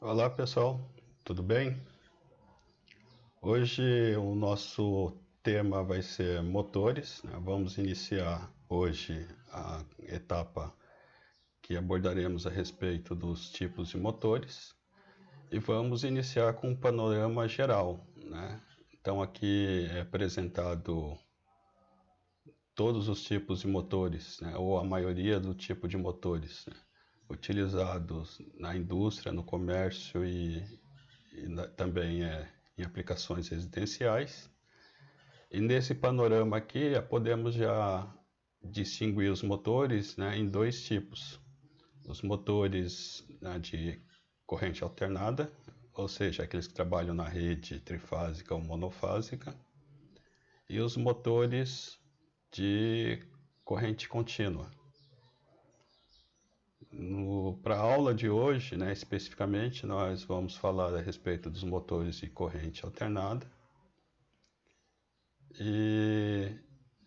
Olá pessoal, tudo bem? Hoje o nosso tema vai ser motores, né? Vamos iniciar hoje a etapa que abordaremos a respeito dos tipos de motores e vamos iniciar com um panorama geral, né? Então aqui é apresentado todos os tipos de motores, né? Ou a maioria do tipo de motores, né? Utilizados na indústria, no comércio e também em aplicações residenciais. E nesse panorama aqui podemos já distinguir os motores, né, em dois tipos. Os motores, né, de corrente alternada, ou seja, aqueles que trabalham na rede trifásica ou monofásica, e os motores de corrente contínua. Para a aula de hoje, né, especificamente, nós vamos falar a respeito dos motores de corrente alternada. E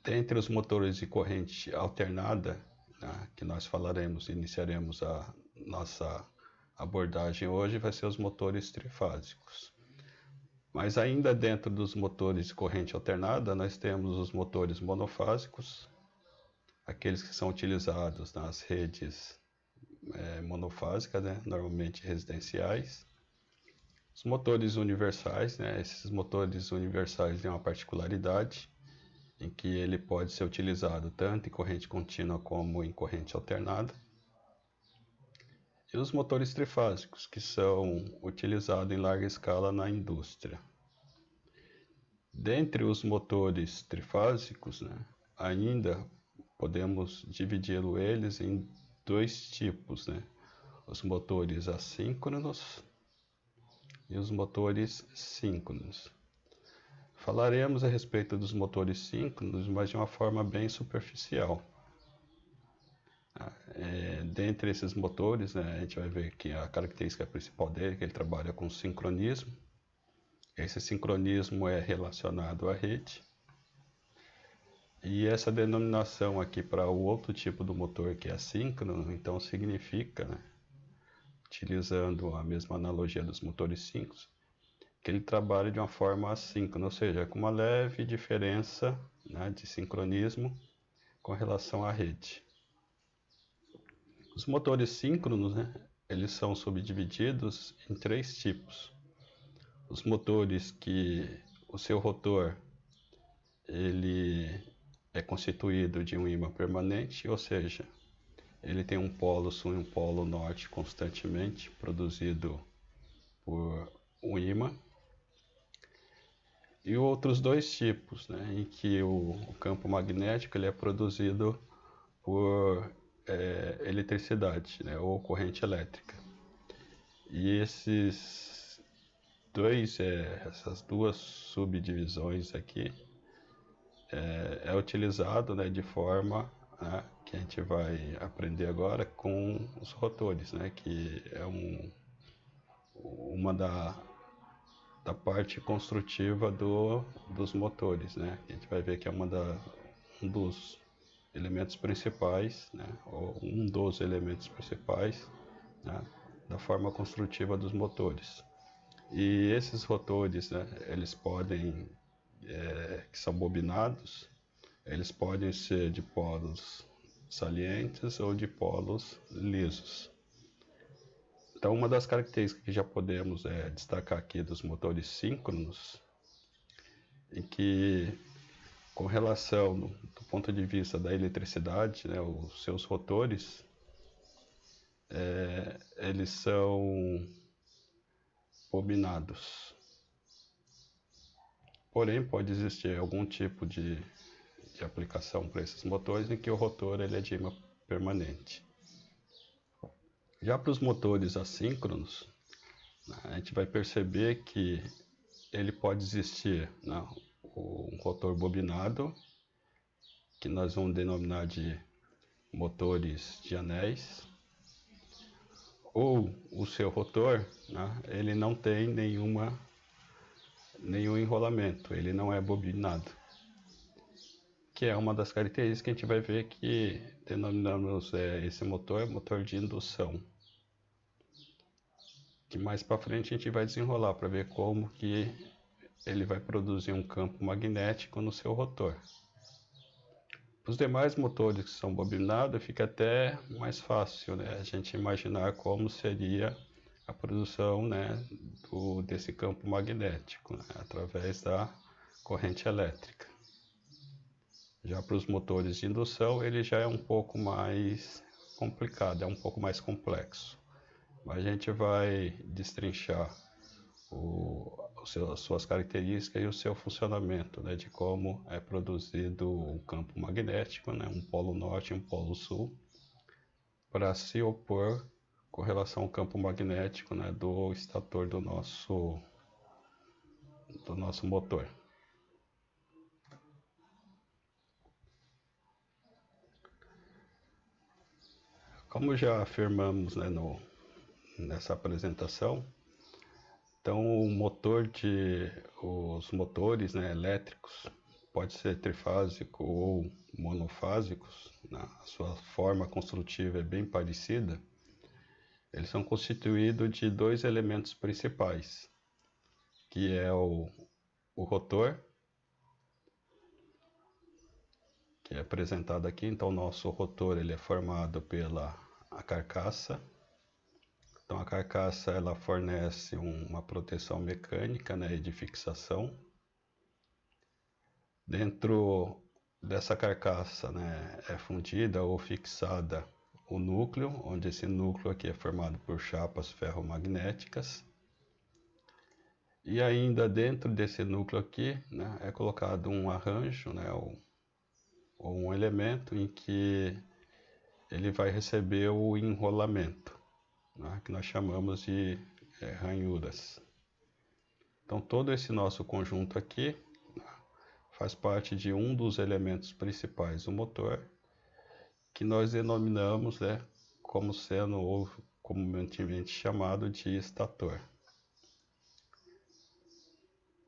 dentre os motores de corrente alternada, né, que nós falaremos, iniciaremos a nossa abordagem hoje, vai ser os motores trifásicos. Mas ainda dentro dos motores de corrente alternada, nós temos os motores monofásicos, aqueles que são utilizados nas redes monofásicas, né, normalmente residenciais. Os motores universais, né, esses motores universais têm uma particularidade em que ele pode ser utilizado tanto em corrente contínua como em corrente alternada. E os motores trifásicos, que são utilizados em larga escala na indústria. Dentre os motores trifásicos, né, ainda podemos dividi-los eles em dois tipos, né? Os motores assíncronos e os motores síncronos. Falaremos a respeito dos motores síncronos, mas de uma forma bem superficial. Dentre esses motores, né, a gente vai ver que a característica principal dele é que ele trabalha com sincronismo. Esse sincronismo é relacionado à rede. E essa denominação aqui para o outro tipo do motor que é assíncrono, então significa, né, utilizando a mesma analogia dos motores síncronos, que ele trabalha de uma forma assíncrona, ou seja, com uma leve diferença, né, de sincronismo com relação à rede. Os motores síncronos, né, eles são subdivididos em três tipos. Os motores que o seu rotor ele é constituído de um ímã permanente, ou seja, ele tem um polo sul e um polo norte constantemente produzido por um ímã. E outros dois tipos, né, em que o campo magnético ele é produzido por eletricidade, né, ou corrente elétrica. E essas duas subdivisões aqui é utilizado, né, de forma, né, que a gente vai aprender agora com os rotores, né, que é uma da parte construtiva dos motores, né? A gente vai ver que é um dos elementos principais, né? Ou um dos elementos principais, né, da forma construtiva dos motores. E esses rotores, né, eles podem, que são bobinados, eles podem ser de polos salientes ou de polos lisos. Então, uma das características que já podemos destacar aqui dos motores síncronos, em que, com relação do ponto de vista da eletricidade, né, os seus rotores, eles são bobinados. Porém, pode existir algum tipo de aplicação para esses motores em que o rotor ele é de ímã permanente. Já para os motores assíncronos, a gente vai perceber que ele pode existir, né, um rotor bobinado, que nós vamos denominar de motores de anéis, ou o seu rotor, né, ele não tem nenhum enrolamento, ele não é bobinado, que é uma das características que a gente vai ver que denominamos esse motor de indução. que mais para frente a gente vai desenrolar para ver como que ele vai produzir um campo magnético no seu rotor. Os demais motores que são bobinados fica até mais fácil, né, a gente imaginar como seria a produção, né, desse campo magnético, né, através da corrente elétrica. Já para os motores de indução, ele já é um pouco mais complicado, é um pouco mais complexo. Mas a gente vai destrinchar as suas características e o seu funcionamento, né, de como é produzido um campo magnético, né, um polo norte e um polo sul, para se opor com relação ao campo magnético, né, do estator do nosso motor. Como já afirmamos, né, nessa apresentação, então os motores, né, elétricos, pode ser trifásico ou monofásicos, né, a sua forma construtiva é bem parecida. Eles são constituídos de dois elementos principais, que é o rotor, que é apresentado aqui. Então, o nosso rotor ele é formado pela carcaça. Então, a carcaça ela fornece uma proteção mecânica, né, de fixação. Dentro dessa carcaça, né, é fundida ou fixada o núcleo, onde esse núcleo aqui é formado por chapas ferromagnéticas. E ainda dentro desse núcleo aqui, né, é colocado um arranjo, né, ou um elemento em que ele vai receber o enrolamento, né, que nós chamamos de ranhuras. Então todo esse nosso conjunto aqui, né, faz parte de um dos elementos principais do motor, que nós denominamos, né, como sendo ou comumente chamado de estator.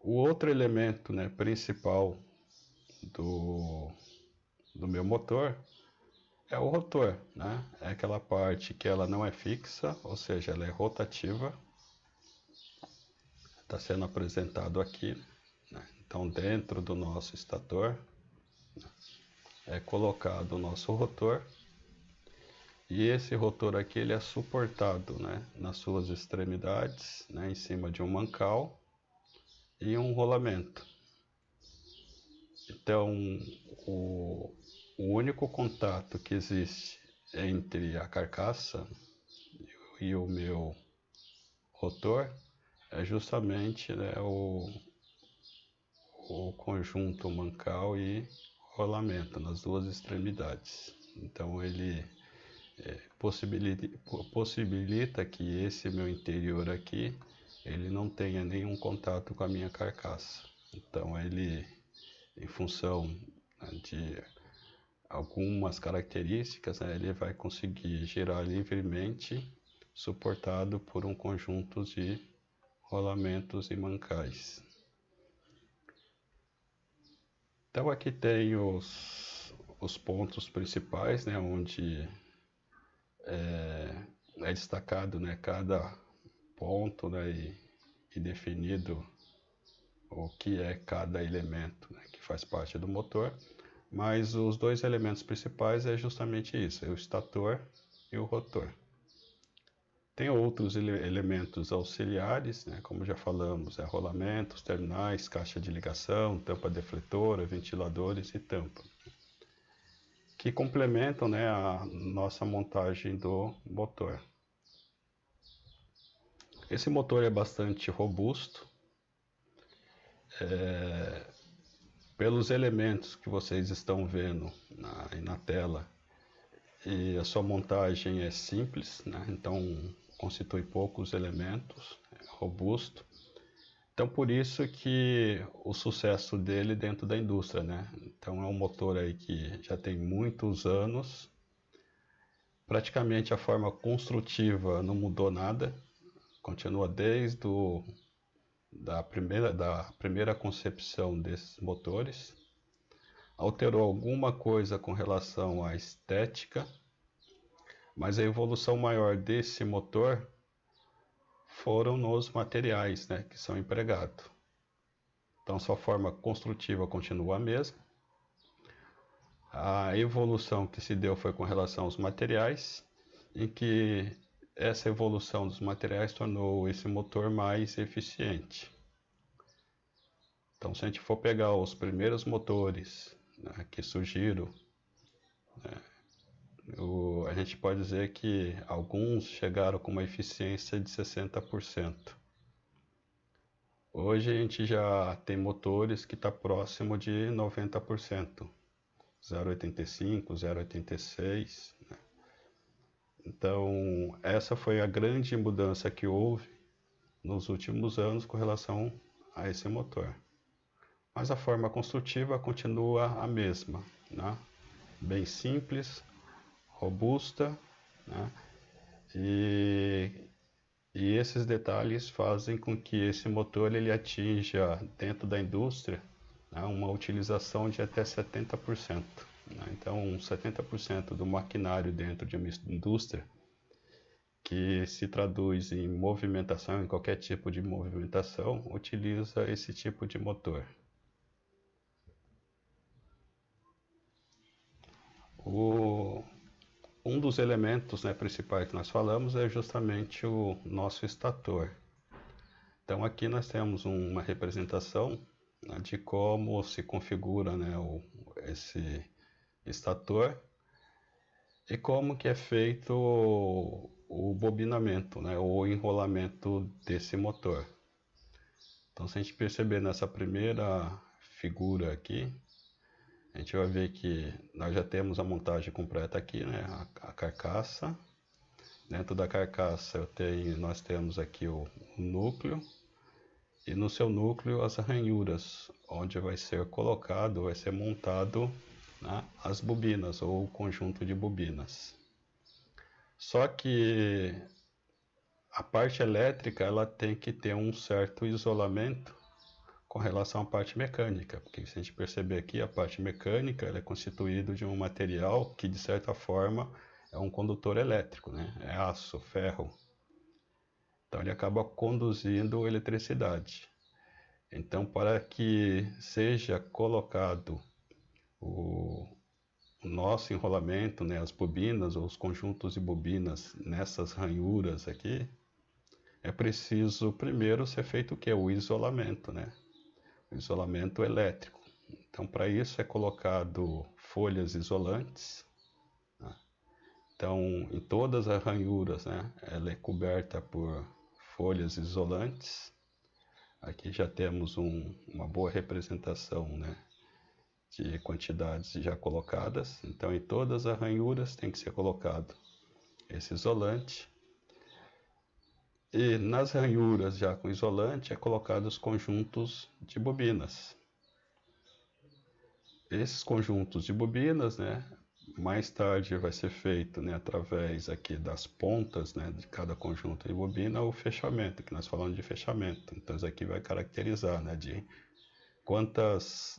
O outro elemento, né, principal do meu motor é o rotor, né? É aquela parte que ela não é fixa, ou seja, ela é rotativa. Está sendo apresentado aqui, né? Então, dentro do nosso estator, né, é colocado o nosso rotor. E esse rotor aqui ele é suportado, né, nas suas extremidades, né, em cima de um mancal e um rolamento. Então, o único contato que existe entre a carcaça e o meu rotor é justamente, né, o conjunto mancal e rolamento nas duas extremidades. Então, ele possibilita que esse meu interior aqui ele não tenha nenhum contato com a minha carcaça. Então, ele, em função, né, de algumas características, né, ele vai conseguir girar livremente, suportado por um conjunto de rolamentos e mancais. Então aqui tem os pontos principais, né, onde é destacado, né, cada ponto, né, e definido o que é cada elemento, né, que faz parte do motor. Mas os dois elementos principais é justamente isso, é o estator e o rotor. Tem outros elementos auxiliares, né, como já falamos, rolamentos, terminais, caixa de ligação, tampa defletora, ventiladores e tampa, que complementam, né, a nossa montagem do motor. Esse motor é bastante robusto, pelos elementos que vocês estão vendo na tela, e a sua montagem é simples, né? Então constitui poucos elementos, é robusto. Então por isso que o sucesso dele dentro da indústria, né? Então é um motor aí que já tem muitos anos, praticamente a forma construtiva não mudou nada, continua desde da primeira concepção desses motores. Alterou alguma coisa com relação à estética, mas a evolução maior desse motor foram nos materiais, né, que são empregados. Então, sua forma construtiva continua a mesma. A evolução que se deu foi com relação aos materiais, em que essa evolução dos materiais tornou esse motor mais eficiente. Então, se a gente for pegar os primeiros motores, né, que surgiram, né, a gente pode dizer que alguns chegaram com uma eficiência de 60%. Hoje a gente já tem motores que está próximo de 90%, 0,85, 0,86. Né? Então, essa foi a grande mudança que houve nos últimos anos com relação a esse motor. Mas a forma construtiva continua a mesma, né? Bem simples, robusta, né? E esses detalhes fazem com que esse motor ele atinja dentro da indústria, né, uma utilização de até 70%. Né? Então, 70% do maquinário dentro de uma indústria que se traduz em movimentação, em qualquer tipo de movimentação, utiliza esse tipo de motor. Um dos elementos, né, principais que nós falamos é justamente o nosso estator. Então aqui nós temos uma representação, né, de como se configura, né, esse estator e como que é feito o bobinamento, né, o enrolamento desse motor. Então se a gente perceber nessa primeira figura aqui, a gente vai ver que nós já temos a montagem completa aqui, né? A carcaça. Dentro da carcaça nós temos aqui o núcleo. E no seu núcleo as ranhuras, onde vai ser colocado, vai ser montado, né, as bobinas ou o conjunto de bobinas. Só que a parte elétrica ela tem que ter um certo isolamento com relação à parte mecânica, porque se a gente perceber aqui, a parte mecânica ela é constituída de um material que, de certa forma, é um condutor elétrico, né? É aço, ferro. Então, ele acaba conduzindo eletricidade. Então, para que seja colocado o nosso enrolamento, né, as bobinas ou os conjuntos de bobinas nessas ranhuras aqui, é preciso primeiro ser feito o que? O isolamento, né? Isolamento elétrico. Então, para isso é colocado folhas isolantes. Né? Então, em todas as ranhuras, né, ela é coberta por folhas isolantes. Aqui já temos uma boa representação, né, de quantidades já colocadas. Então, em todas as ranhuras tem que ser colocado esse isolante. E nas ranhuras já com isolante é colocado os conjuntos de bobinas. Esses conjuntos de bobinas, né, mais tarde vai ser feito, né, através aqui das pontas, né, de cada conjunto de bobina o fechamento, que nós falamos de fechamento. Então isso aqui vai caracterizar, né, de quantas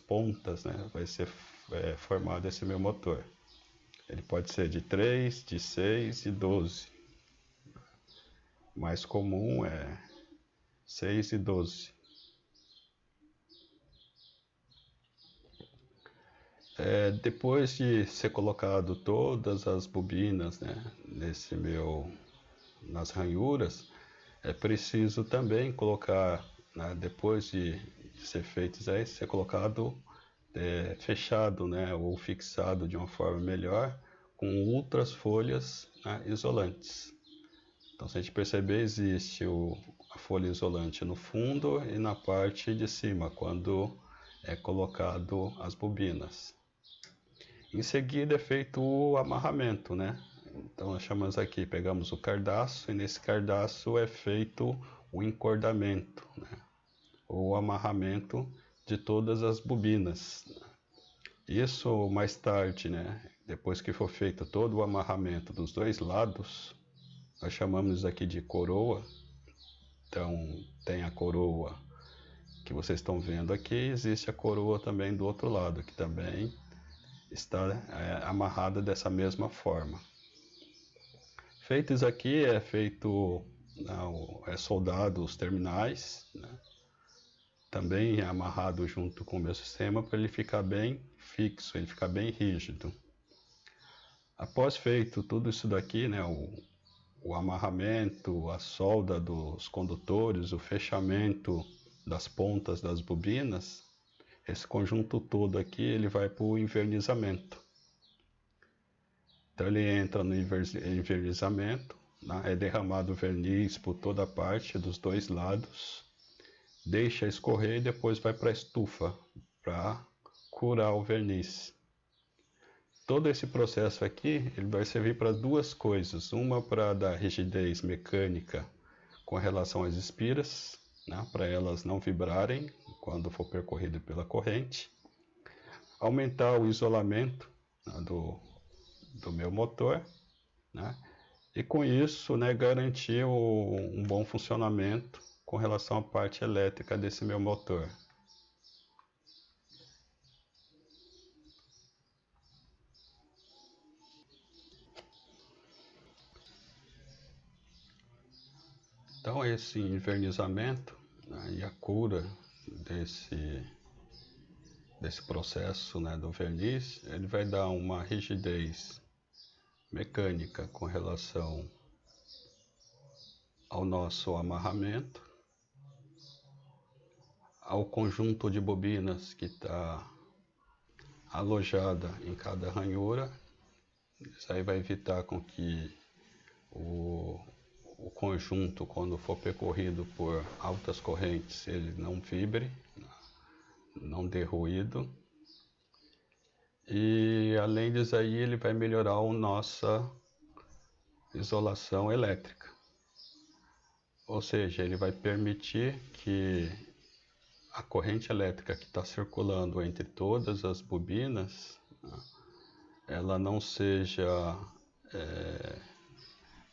pontas, né, vai ser formado esse meu motor. Ele pode ser de 3, de 6 e 12. Mais comum é 6 e 12. Depois de ser colocado todas as bobinas, né, nas ranhuras, é preciso também colocar, né, depois de ser feito isso aí, ser colocado fechado, né, ou fixado de uma forma melhor com outras folhas, né, isolantes. Então, se a gente perceber, existe a folha isolante no fundo e na parte de cima, quando é colocado as bobinas. Em seguida é feito o amarramento, né? Então nós chamamos aqui, pegamos o cardaço e nesse cardaço é feito o encordamento, né? Ou o amarramento de todas as bobinas. Isso mais tarde, né? Depois que for feito todo o amarramento dos dois lados, nós chamamos aqui de coroa. Então tem a coroa que vocês estão vendo aqui, existe a coroa também do outro lado, que também está amarrada dessa mesma forma. Feito isso aqui, é feito né, é soldado os terminais, né, também é amarrado junto com o meu sistema para ele ficar bem fixo, ele ficar bem rígido. Após feito tudo isso daqui, né, o amarramento, a solda dos condutores, o fechamento das pontas das bobinas, esse conjunto todo aqui ele vai para o envernizamento. Então ele entra no envernizamento, né, é derramado verniz por toda a parte dos dois lados, deixa escorrer e depois vai para a estufa para curar o verniz. Todo esse processo aqui ele vai servir para duas coisas. Uma para dar rigidez mecânica com relação às espiras, né, para elas não vibrarem quando for percorrido pela corrente. Aumentar o isolamento, né, do meu motor, né, e com isso, né, garantir um bom funcionamento com relação à parte elétrica desse meu motor. Então esse envernizamento, né, e a cura desse processo, né, do verniz, ele vai dar uma rigidez mecânica com relação ao nosso amarramento, ao conjunto de bobinas que está alojada em cada ranhura. Isso aí vai evitar com que o conjunto, quando for percorrido por altas correntes, ele não vibre, não dê ruído. E além disso aí, ele vai melhorar a nossa isolação elétrica. Ou seja, ele vai permitir que a corrente elétrica que está circulando entre todas as bobinas, ela não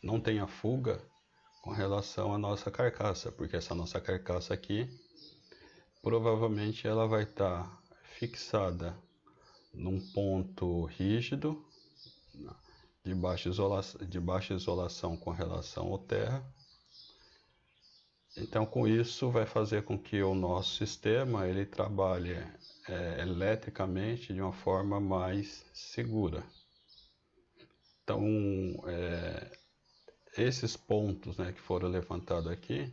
não tenha fuga com relação à nossa carcaça, porque essa nossa carcaça aqui, provavelmente ela vai estar fixada num ponto rígido, de baixa isolação com relação à terra. Então, com isso, vai fazer com que o nosso sistema ele trabalhe eletricamente de uma forma mais segura. Então, esses pontos, né, que foram levantados aqui,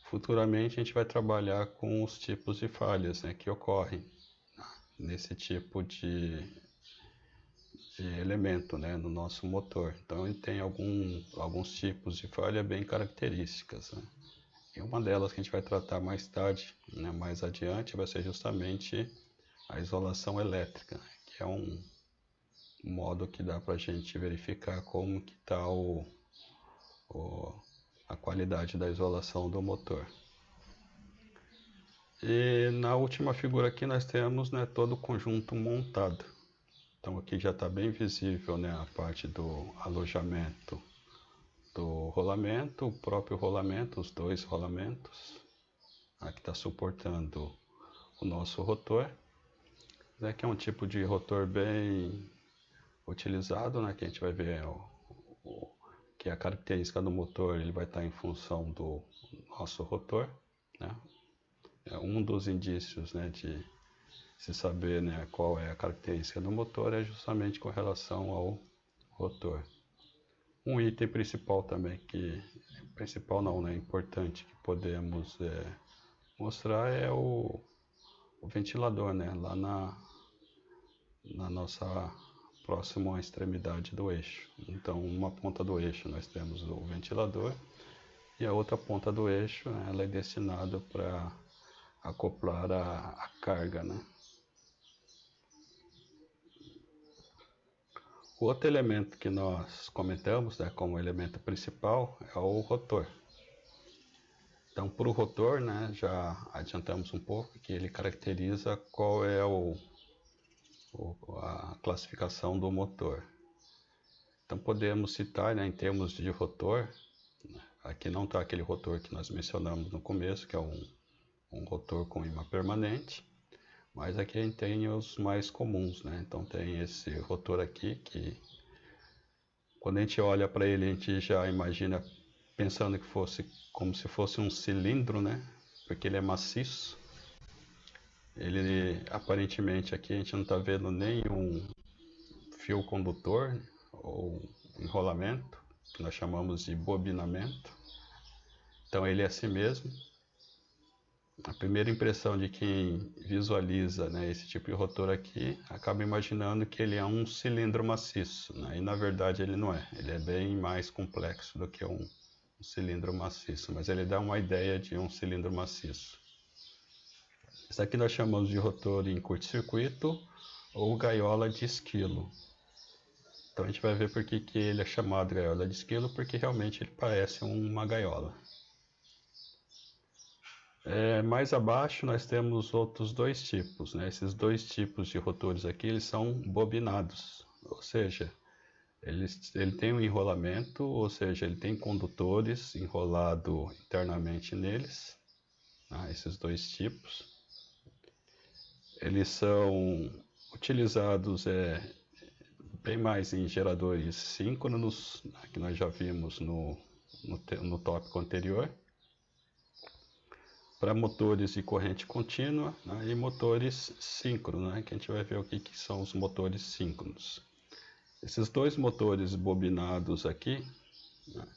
futuramente a gente vai trabalhar com os tipos de falhas, né, que ocorrem nesse tipo de elemento, né, no nosso motor. Então ele tem alguns tipos de falha bem características, né? E uma delas que a gente vai tratar mais tarde, né, mais adiante, vai ser justamente a isolação elétrica, né, que é um modo que dá para a gente verificar como que está a qualidade da isolação do motor. E na última figura aqui nós temos, né, todo o conjunto montado. Então aqui já está bem visível, né, a parte do alojamento do rolamento, o próprio rolamento, os dois rolamentos. Aqui está suportando o nosso rotor. Esse aqui é um tipo de rotor bem utilizado, né, que a gente vai ver que a característica do motor ele vai estar em função do nosso rotor, né? É um dos indícios, né, de se saber, né, qual é a característica do motor é justamente com relação ao rotor. Um item principal também principal não, né, importante que podemos mostrar é o ventilador, né, lá na nossa próxima extremidade do eixo. Então, uma ponta do eixo nós temos o ventilador e a outra ponta do eixo, né, ela é destinada para acoplar a carga, né. O outro elemento que nós comentamos, né, como elemento principal é o rotor. Então, para o rotor, né, já adiantamos um pouco que ele caracteriza qual é a classificação do motor. Então, podemos citar, né, em termos de rotor, né, aqui não está aquele rotor que nós mencionamos no começo, que é um rotor com imã permanente, mas aqui a gente tem os mais comuns, né? Então tem esse rotor aqui que quando a gente olha para ele a gente já imagina pensando que fosse como se fosse um cilindro, né? Porque ele é maciço. Ele aparentemente aqui a gente não está vendo nenhum fio condutor ou enrolamento, que nós chamamos de bobinamento. Então ele é assim mesmo. A primeira impressão de quem visualiza, né, esse tipo de rotor aqui acaba imaginando que ele é um cilindro maciço, né? E na verdade ele não é. Ele é bem mais complexo do que um cilindro maciço, mas ele dá uma ideia de um cilindro maciço. Isso aqui nós chamamos de rotor em curto-circuito ou gaiola de esquilo. Então a gente vai ver por que ele é chamado gaiola de esquilo, porque realmente ele parece uma gaiola. Mais abaixo nós temos outros dois tipos, né? Esses dois tipos de rotores aqui, eles são bobinados, ou seja, ele tem um enrolamento, ou seja, ele tem condutores enrolado internamente neles, tá? Esses dois tipos. Eles são utilizados bem mais em geradores síncronos, né, que nós já vimos no tópico anterior, para motores de corrente contínua, né, e motores síncronos, né, que a gente vai ver o que são os motores síncronos. Esses dois motores bobinados aqui, né,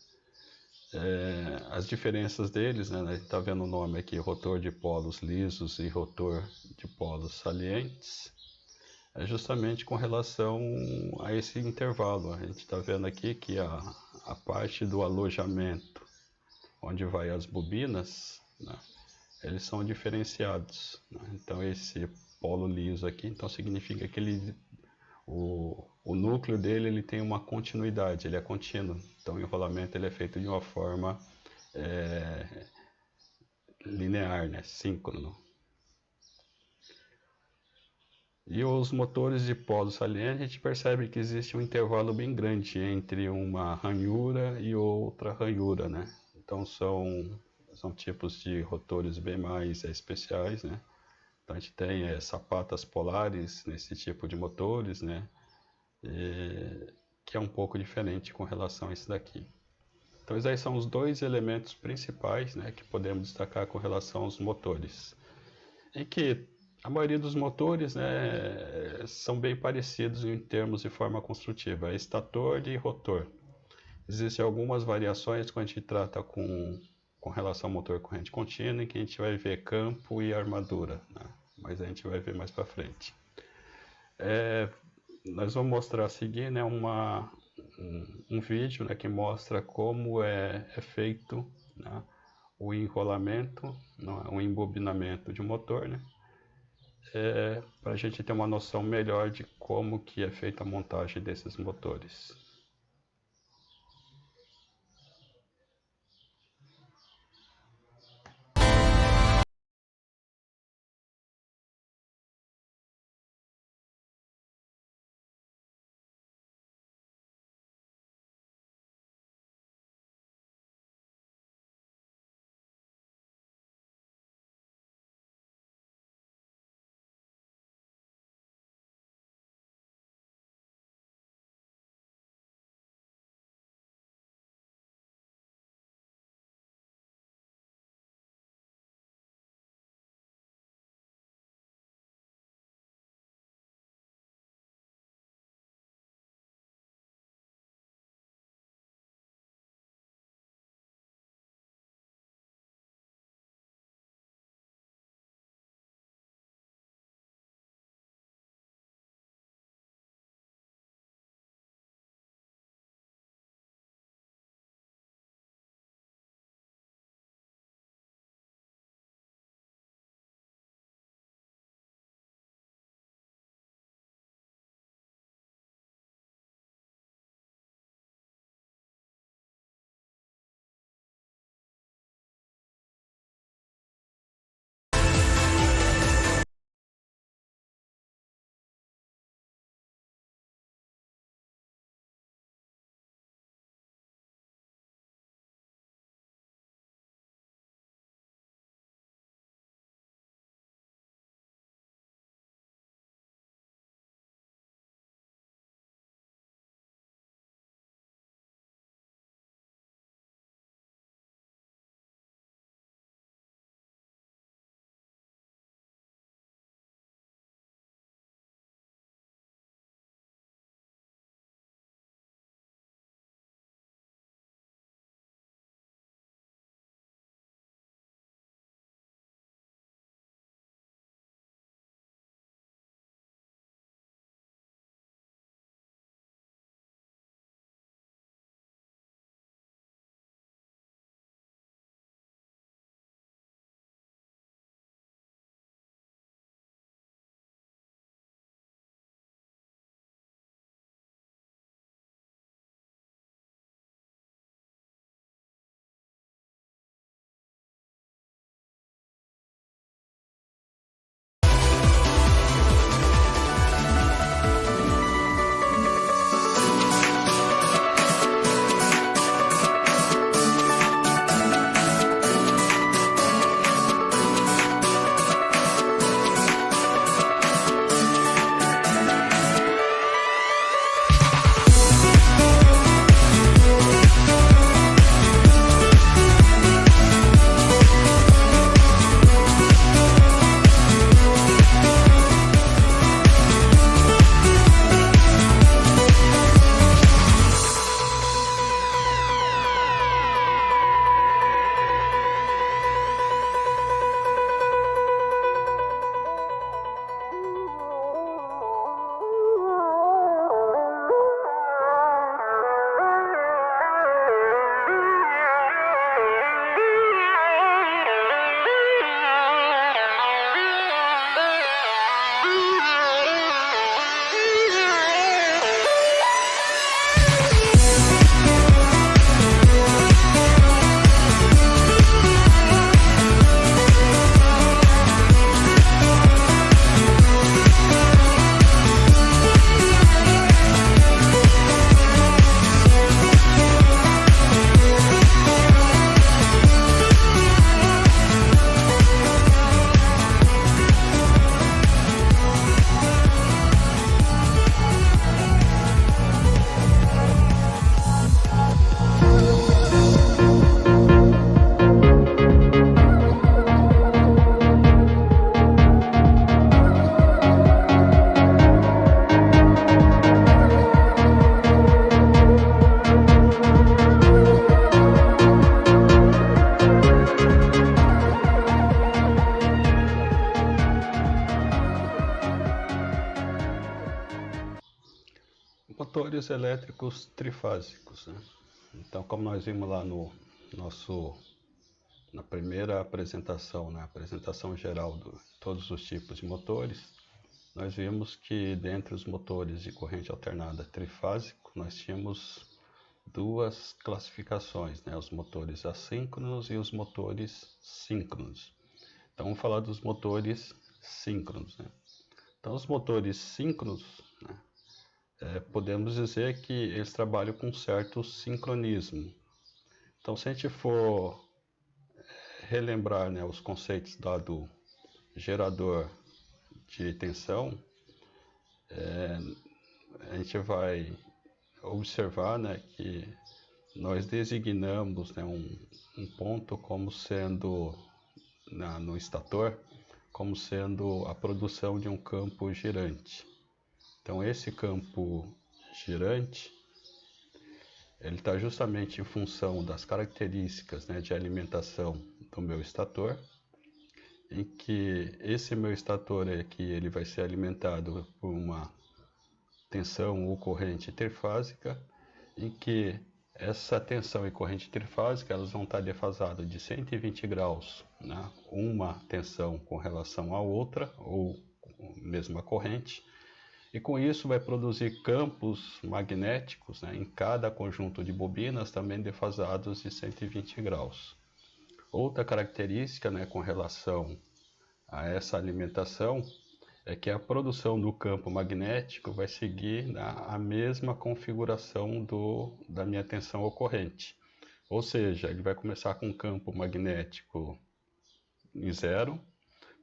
as diferenças deles, né, a gente está vendo o nome aqui, rotor de polos lisos e rotor de polos salientes, é justamente com relação a esse intervalo. A gente está vendo aqui que a parte do alojamento, onde vai as bobinas, né, eles são diferenciados, né? Então esse polo liso aqui, então significa que o núcleo dele ele tem uma continuidade, ele é contínuo. Então o enrolamento ele é feito de uma forma linear, né, síncrono. E os motores de polo saliente, a gente percebe que existe um intervalo bem grande entre uma ranhura e outra ranhura, né? Então são tipos de rotores bem mais especiais, né? Então a gente tem sapatas polares nesse tipo de motores, né? Que é um pouco diferente com relação a esse daqui. Então esses aí são os dois elementos principais, né, que podemos destacar com relação aos motores. Em que a maioria dos motores, né, são bem parecidos em termos de forma construtiva, é estator e rotor. Existem algumas variações quando a gente trata com relação ao motor corrente contínua, em que a gente vai ver campo e armadura, né? Mas a gente vai ver mais para frente. Nós vamos mostrar a seguir, né, um vídeo, né, que mostra como é feito, né, o enrolamento, o embobinamento de um motor, né, para a gente ter uma noção melhor de como que é feita a montagem desses motores. motores elétricos trifásicos, né? Então, como nós vimos lá na primeira apresentação, na apresentação geral de todos os tipos de motores, nós vimos que dentre os motores de corrente alternada trifásico, nós tínhamos duas classificações, né? Os motores assíncronos e os motores síncronos. Então, vamos falar dos motores síncronos, né? Então, os motores síncronos, né, podemos dizer que eles trabalham com certo sincronismo. Então, se a gente for relembrar, né, os conceitos lá do gerador de tensão, a gente vai observar, né, que nós designamos, né, um ponto como sendo, no estator, como sendo a produção de um campo girante. Então, esse campo girante, ele está justamente em função das características, né, de alimentação do meu estator, em que esse meu estator aqui ele vai ser alimentado por uma tensão ou corrente trifásica, em que essa tensão e corrente trifásica elas vão estar defasadas de 120 graus, né, uma tensão com relação à outra, ou mesma corrente, e com isso vai produzir campos magnéticos, né, em cada conjunto de bobinas também defasados de 120 graus. Outra característica, né, com relação a essa alimentação é que a produção do campo magnético vai seguir, né, a mesma configuração da minha tensão ocorrente. Ou seja, ele vai começar com um campo magnético em zero,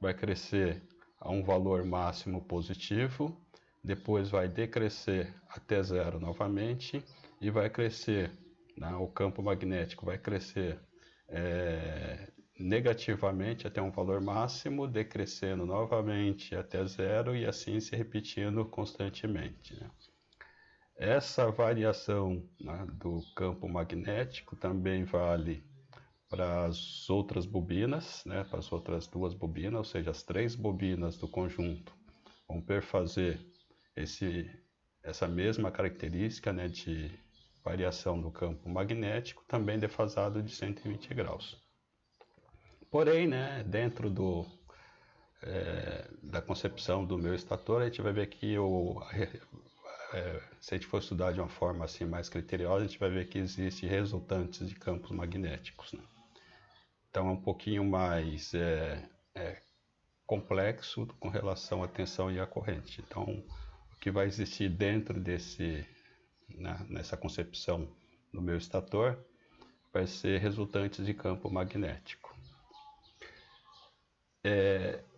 vai crescer a um valor máximo positivo, depois vai decrescer até zero novamente e vai crescer, né, o campo magnético vai crescer negativamente até um valor máximo, decrescendo novamente até zero e assim se repetindo constantemente, né? Essa variação, né, do campo magnético também vale para as outras bobinas, né, para as outras duas bobinas, ou seja, as três bobinas do conjunto vão perfazer essa mesma característica, né, de variação do campo magnético, também defasado de 120 graus. Porém, né, dentro da concepção do meu estator, a gente vai ver que se a gente for estudar de uma forma assim mais criteriosa, a gente vai ver que existem resultantes de campos magnéticos, né? Então é um pouquinho mais complexo com relação à tensão e à corrente. Então, o que vai existir dentro nessa concepção do meu estator vai ser resultantes de campo magnético.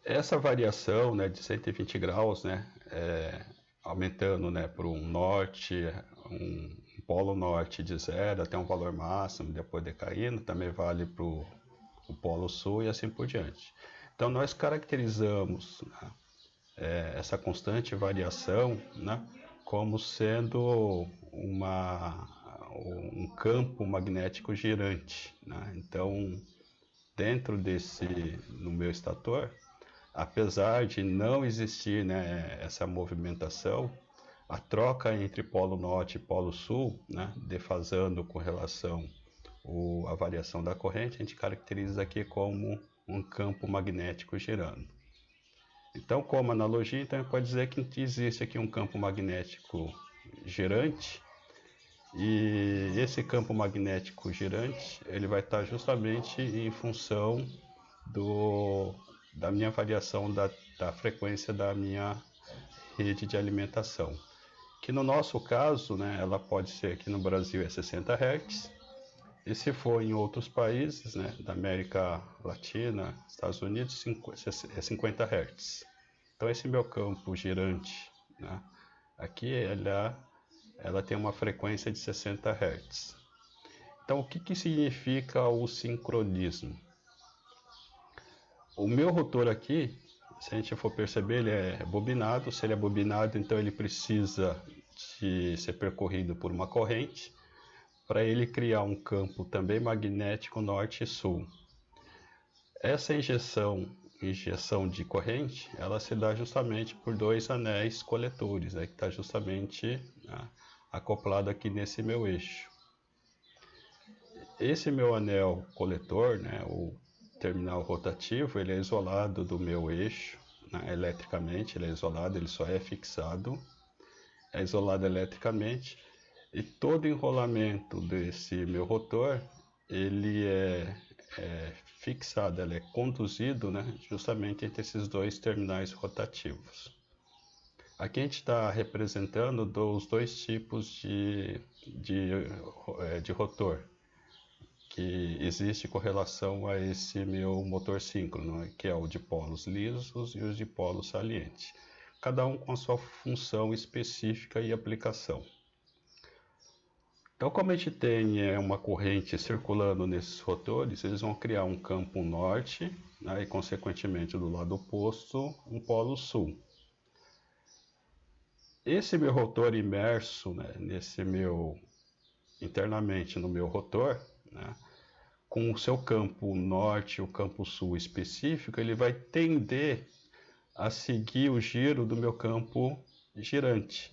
Essa variação, né, de 120 graus, né, aumentando, né, para um norte, um polo norte de zero até um valor máximo, depois decaindo, também vale para o polo sul e assim por diante. Então nós caracterizamos, né, essa constante variação, né, como sendo um campo magnético girante, né? Então, dentro no meu estator, apesar de não existir, né, essa movimentação, a troca entre polo norte e polo sul, né, defasando com relação à variação da corrente, a gente caracteriza aqui como um campo magnético girando. Então, como analogia, então, pode dizer que existe aqui um campo magnético girante, e esse campo magnético girante ele vai estar justamente em função da minha variação da frequência da minha rede de alimentação, que no nosso caso, né, ela pode ser aqui no Brasil 60 Hz, e se for em outros países, né, da América Latina, Estados Unidos, 50 Hz. Então esse meu campo girante, né, aqui ela tem uma frequência de 60 Hz. Então o que significa o sincronismo? O meu rotor aqui, se a gente for perceber, ele é bobinado. Se ele é bobinado, então ele precisa de ser percorrido por uma corrente para ele criar um campo também magnético norte e sul. Essa injeção de corrente, ela se dá justamente por dois anéis coletores, né, que está justamente, né, acoplado aqui nesse meu eixo. Esse meu anel coletor, né, o terminal rotativo, ele é isolado do meu eixo, né, eletricamente, ele é isolado, ele só é fixado, é isolado eletricamente, e todo enrolamento desse meu rotor, ele é fixado, ele é conduzido, né, justamente entre esses dois terminais rotativos. Aqui a gente está representando os dois tipos de rotor que existe com relação a esse meu motor síncrono, né, que é o de polos lisos e os de polos salientes, cada um com a sua função específica e aplicação. Então, como a gente tem uma corrente circulando nesses rotores, eles vão criar um campo norte, né, e consequentemente do lado oposto um polo sul. Esse meu rotor imerso, né, internamente no meu rotor, né, com o seu campo norte e o campo sul específico, ele vai tender a seguir o giro do meu campo girante.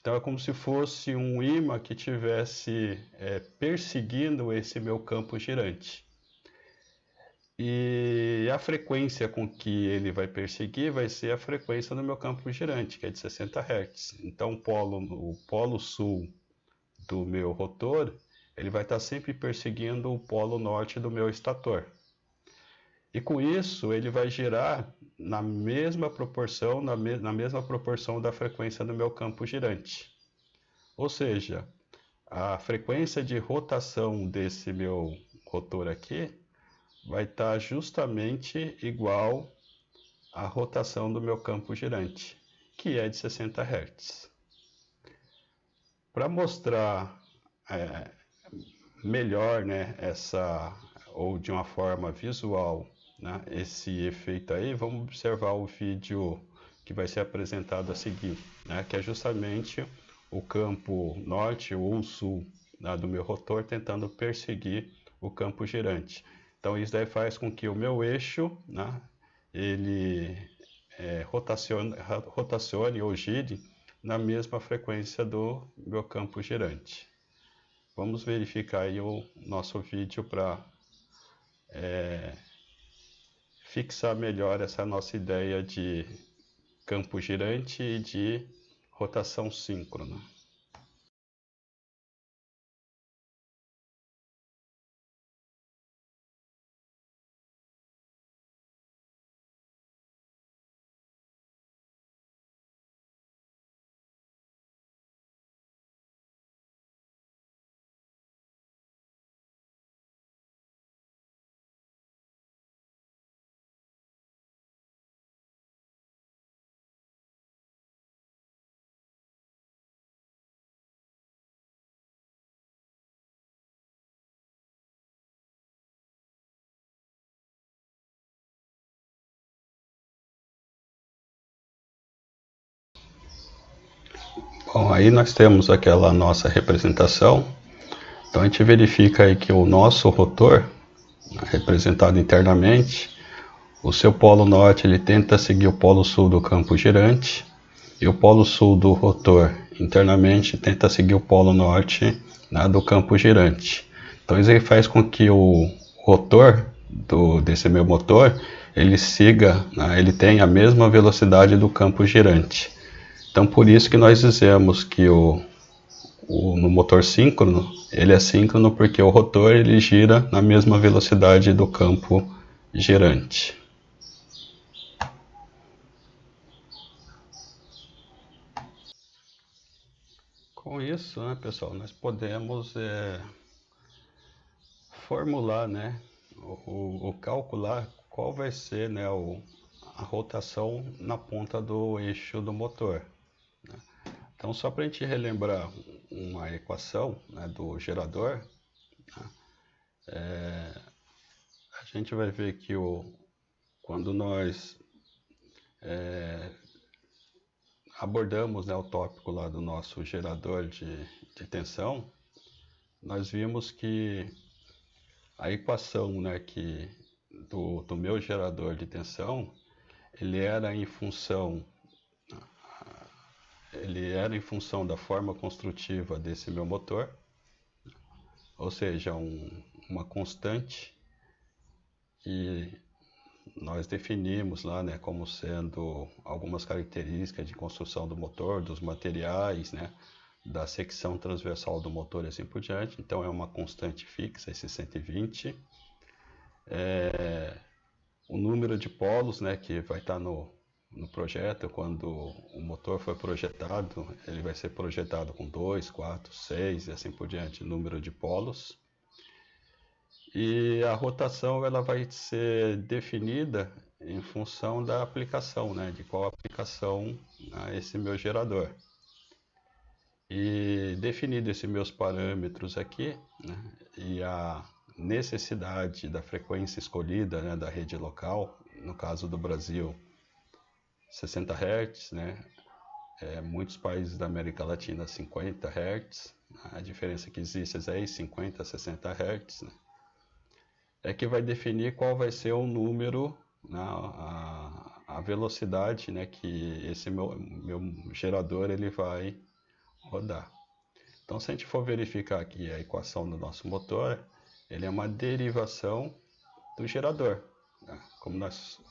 Então é como se fosse um ímã que estivesse perseguindo esse meu campo girante. E a frequência com que ele vai perseguir vai ser a frequência do meu campo girante, que é de 60 Hz. Então o polo sul do meu rotor, ele vai estar sempre perseguindo o polo norte do meu estator. E com isso, ele vai girar na mesma proporção, na mesma proporção da frequência do meu campo girante. Ou seja, a frequência de rotação desse meu rotor aqui vai estar justamente igual à rotação do meu campo girante, que é de 60 Hz. Para mostrar melhor, né, ou de uma forma visual, né, esse efeito aí, vamos observar o vídeo que vai ser apresentado a seguir, né, que é justamente o campo norte ou sul, né, do meu rotor tentando perseguir o campo girante. Então isso daí faz com que o meu eixo, né, ele rotacione ou gire na mesma frequência do meu campo girante. Vamos verificar aí o nosso vídeo para fixar melhor essa nossa ideia de campo girante e de rotação síncrona. Bom, aí nós temos aquela nossa representação. Então a gente verifica aí que o nosso rotor, representado internamente, o seu polo norte ele tenta seguir o polo sul do campo girante e o polo sul do rotor internamente tenta seguir o polo norte, né, do campo girante. Então isso aí faz com que o rotor desse meu motor ele siga, né, ele tenha a mesma velocidade do campo girante. Então por isso que nós dizemos que no motor síncrono, ele é síncrono porque o rotor ele gira na mesma velocidade do campo girante. Com isso, né, pessoal, nós podemos formular, né, calcular qual vai ser, né, a rotação na ponta do eixo do motor, né? Então, só para a gente relembrar uma equação, né, do gerador, né, a gente vai ver que quando nós abordamos, né, o tópico lá do nosso gerador de tensão, nós vimos que a equação, né, do meu gerador de tensão, ele era em função ele era em função da forma construtiva desse meu motor, ou seja, uma constante que nós definimos lá, né, como sendo algumas características de construção do motor, dos materiais, né, da secção transversal do motor e assim por diante. Então é uma constante fixa, esse 120. O número de polos, né, que vai estar no projeto, quando o motor for projetado, ele vai ser projetado com 2, 4, 6 e assim por diante, número de polos. E a rotação ela vai ser definida em função da aplicação, né, de qual aplicação esse meu gerador. E definido esses meus parâmetros aqui, né, e a necessidade da frequência escolhida, né, da rede local, no caso do Brasil, 60 Hz, né, muitos países da América Latina 50 Hz, a diferença que existe é aí 50 a 60 Hz, né, é que vai definir qual vai ser o número, né, a velocidade, né, que esse meu gerador ele vai rodar. Então, se a gente for verificar aqui a equação do nosso motor, ele é uma derivação do gerador, né? Como nós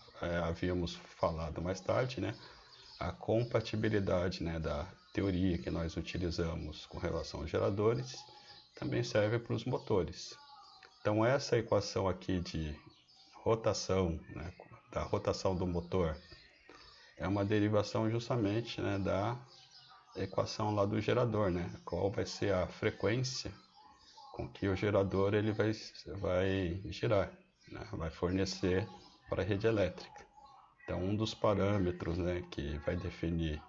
havíamos falado mais tarde, né? A compatibilidade, né, da teoria que nós utilizamos com relação aos geradores também serve para os motores. Então, essa equação aqui de rotação, né, da rotação do motor, é uma derivação justamente, né, da equação lá do gerador, né? Qual vai ser a frequência com que o gerador ele vai girar, né? Vai fornecer para a rede elétrica. Então, um dos parâmetros, né, que vai definir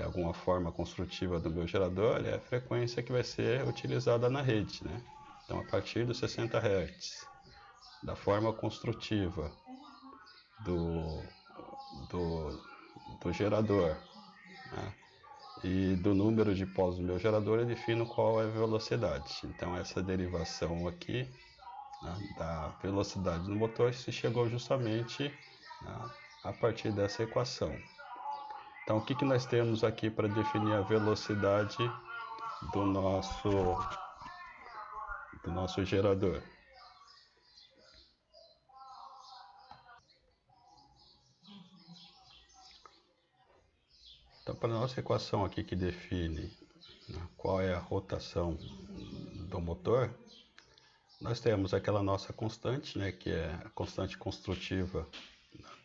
alguma forma construtiva do meu gerador é a frequência que vai ser utilizada na rede, né? Então, a partir dos 60 Hz, da forma construtiva do, do gerador, né, e do número de polos do meu gerador eu defino qual é a velocidade. Então essa derivação aqui, né, da velocidade do motor se chegou justamente, né, a partir dessa equação. Então o que nós temos aqui para definir a velocidade do nosso gerador? Então, para a nossa equação aqui que define, né, qual é a rotação do motor, nós temos aquela nossa constante, né, que é a constante construtiva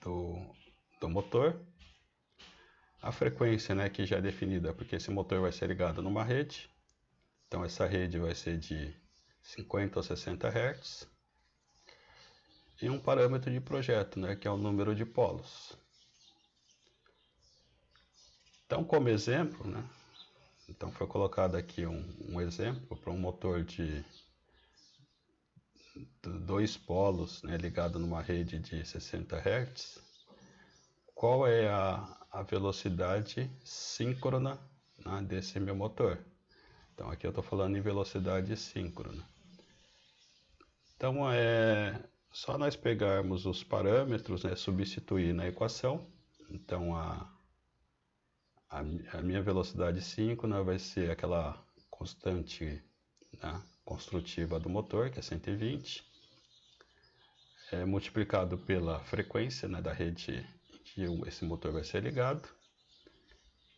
do motor, a frequência, né, que já é definida, porque esse motor vai ser ligado numa rede, então essa rede vai ser de 50 a 60 Hz, e um parâmetro de projeto, né, que é o número de polos. Então, como exemplo, né, então foi colocado aqui um exemplo para um motor de 2 polos, né, ligado numa rede de 60 Hz. Qual é a velocidade síncrona, né, desse meu motor? Então aqui eu estou falando em velocidade síncrona. Então é só nós pegarmos os parâmetros, né, substituir na equação. Então a minha velocidade síncrona vai ser aquela constante, né, construtiva do motor, que é 120, multiplicado pela frequência, né, da rede que esse motor vai ser ligado,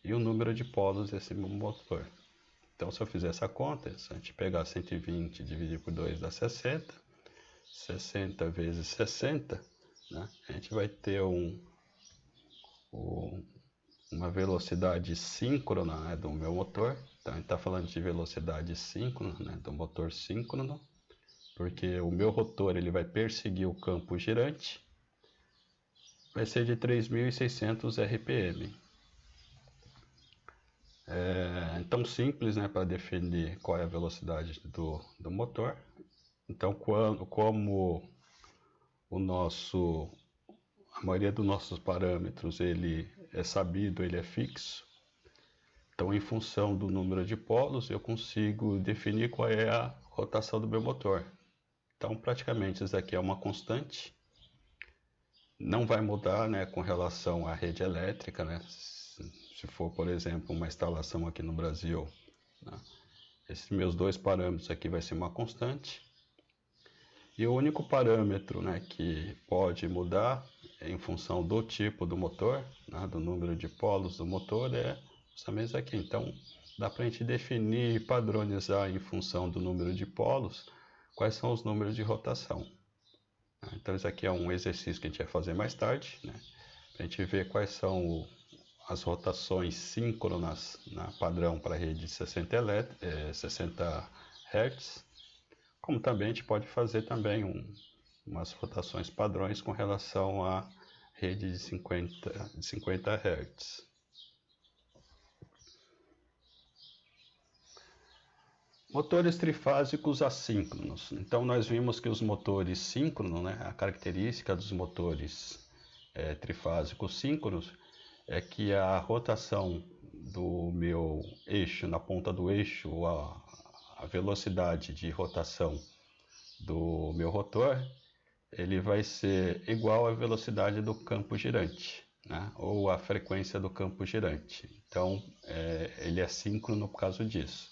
e o número de polos desse motor. Então, se eu fizer essa conta, se a gente pegar 120 e dividir por 2 dá 60, 60 vezes 60, né, a gente vai ter uma velocidade síncrona, né, do meu motor. Então, a gente está falando de velocidade síncrona, né, do motor síncrono, porque o meu rotor ele vai perseguir o campo girante, vai ser de 3.600 RPM. Então simples, né, para definir qual é a velocidade do motor. Então, como a maioria dos nossos parâmetros ele é sabido, ele é fixo, então em função do número de polos eu consigo definir qual é a rotação do meu motor. Então praticamente isso aqui é uma constante, não vai mudar, né, com relação à rede elétrica, né? se for, por exemplo, uma instalação aqui no Brasil, né? Esses meus dois parâmetros aqui vai ser uma constante. E o único parâmetro, né, que pode mudar em função do tipo do motor, né, do número de polos do motor, é justamente isso aqui. Então, dá para a gente definir e padronizar em função do número de polos quais são os números de rotação. Então, isso aqui é um exercício que a gente vai fazer mais tarde, né, para a gente ver quais são as rotações síncronas, né, padrão para a rede de 60 Hz. Como também a gente pode fazer também umas rotações padrões com relação à rede de 50 Hz. Motores trifásicos assíncronos. Então nós vimos que os motores síncronos, né, a característica dos motores trifásicos síncronos é que a rotação do meu eixo, na ponta do eixo, a velocidade de rotação do meu rotor, ele vai ser igual à velocidade do campo girante, né? Ou a frequência do campo girante. Então, ele é síncrono por causa disso.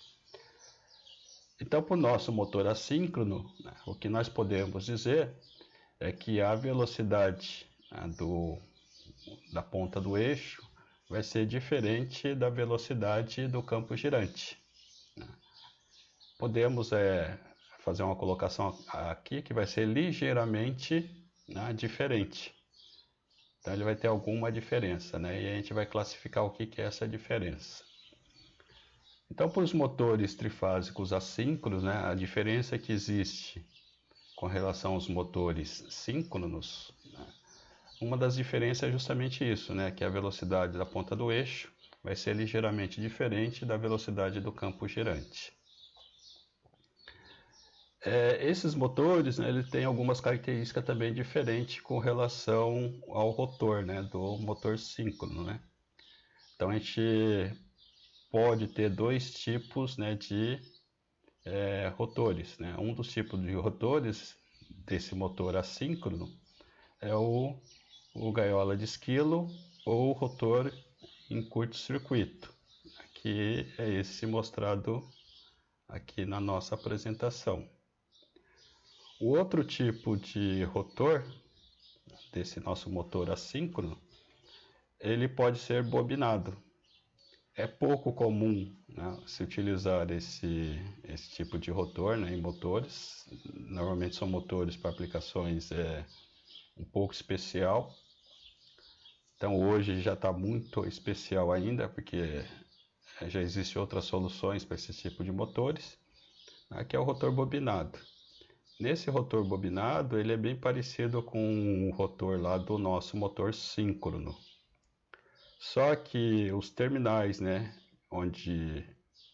Então, para o nosso motor assíncrono, né, o que nós podemos dizer é que a velocidade, né, da ponta do eixo vai ser diferente da velocidade do campo girante. Podemos fazer uma colocação aqui que vai ser ligeiramente, né, diferente. Então ele vai ter alguma diferença, né? E a gente vai classificar o que é essa diferença. Então, para os motores trifásicos assíncronos, né, a diferença que existe com relação aos motores síncronos, né, uma das diferenças é justamente isso, né, que a velocidade da ponta do eixo vai ser ligeiramente diferente da velocidade do campo girante. Esses motores, né, ele tem algumas características também diferentes com relação ao rotor, né, do motor síncrono, né? Então a gente pode ter dois tipos, né, de rotores, né? Um dos tipos de rotores desse motor assíncrono é o gaiola de esquilo ou rotor em curto-circuito, que é esse mostrado aqui na nossa apresentação. O outro tipo de rotor desse nosso motor assíncrono, ele pode ser bobinado. É pouco comum, né, se utilizar esse tipo de rotor, né, em motores. Normalmente são motores para aplicações um pouco especial. Então hoje já está muito especial ainda, porque já existem outras soluções para esse tipo de motores, né, que é o rotor bobinado. Nesse rotor bobinado, ele é bem parecido com o rotor lá do nosso motor síncrono. Só que os terminais, né, onde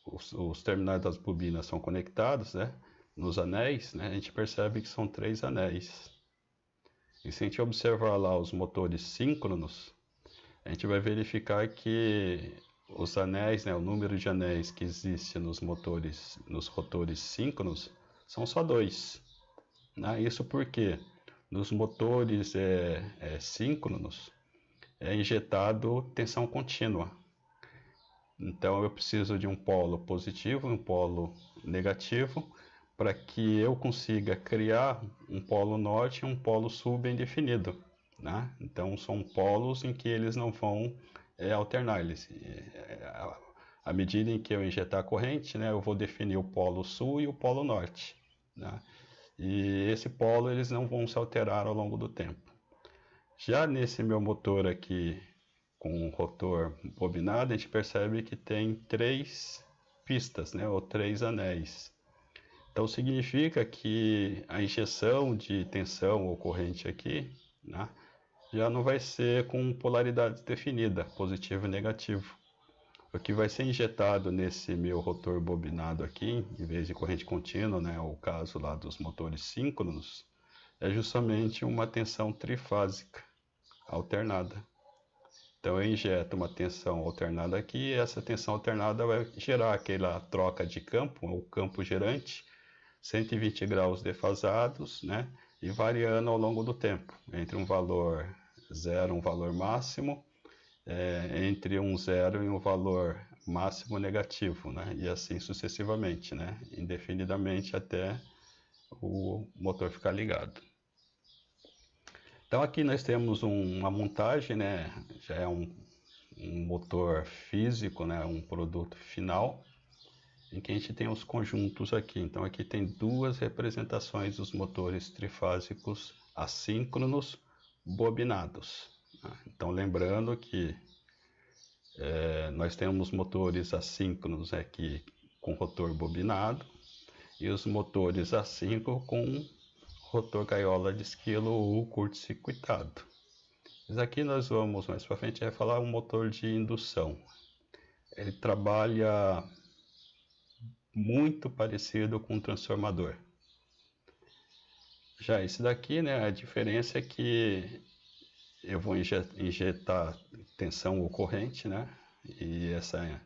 os terminais das bobinas são conectados, né, nos anéis, né, a gente percebe que são 3 anéis. E se a gente observar lá os motores síncronos, a gente vai verificar que os anéis, né, o número de anéis que existe nos rotores síncronos, são só 2. Isso porque nos motores síncronos é injetado tensão contínua. Então eu preciso de um polo positivo e um polo negativo para que eu consiga criar um polo norte e um polo sul bem definido, né? Então são polos em que eles não vão alternar. À medida em que eu injetar a corrente, né, eu vou definir o polo sul e o polo norte, né? E esse polo eles não vão se alterar ao longo do tempo. Já nesse meu motor aqui com o rotor bobinado, a gente percebe que tem 3 pistas, né, ou 3 anéis. Então significa que a injeção de tensão ou corrente aqui, né, já não vai ser com polaridade definida, positivo e negativo. O que vai ser injetado nesse meu rotor bobinado aqui, em vez de corrente contínua, né, o caso lá dos motores síncronos, é justamente uma tensão trifásica alternada. Então eu injeto uma tensão alternada aqui, e essa tensão alternada vai gerar aquela troca de campo, o campo girante, 120 graus defasados, né, e variando ao longo do tempo, entre um valor zero, um valor máximo, entre um zero e um valor máximo negativo, né? E assim sucessivamente, né? Indefinidamente até o motor ficar ligado. Então aqui nós temos uma montagem, né? Já é um motor físico, né? Um produto final, em que a gente tem os conjuntos aqui. Então aqui tem duas representações dos motores trifásicos assíncronos bobinados. Então lembrando que nós temos motores assíncronos aqui com rotor bobinado e os motores assíncronos com rotor gaiola de esquilo ou curto-circuitado. Mas aqui nós vamos, mais para frente, vai falar um motor de indução. Ele trabalha muito parecido com um transformador. Já esse daqui, né, a diferença é que eu vou injetar tensão ou corrente, né, e essa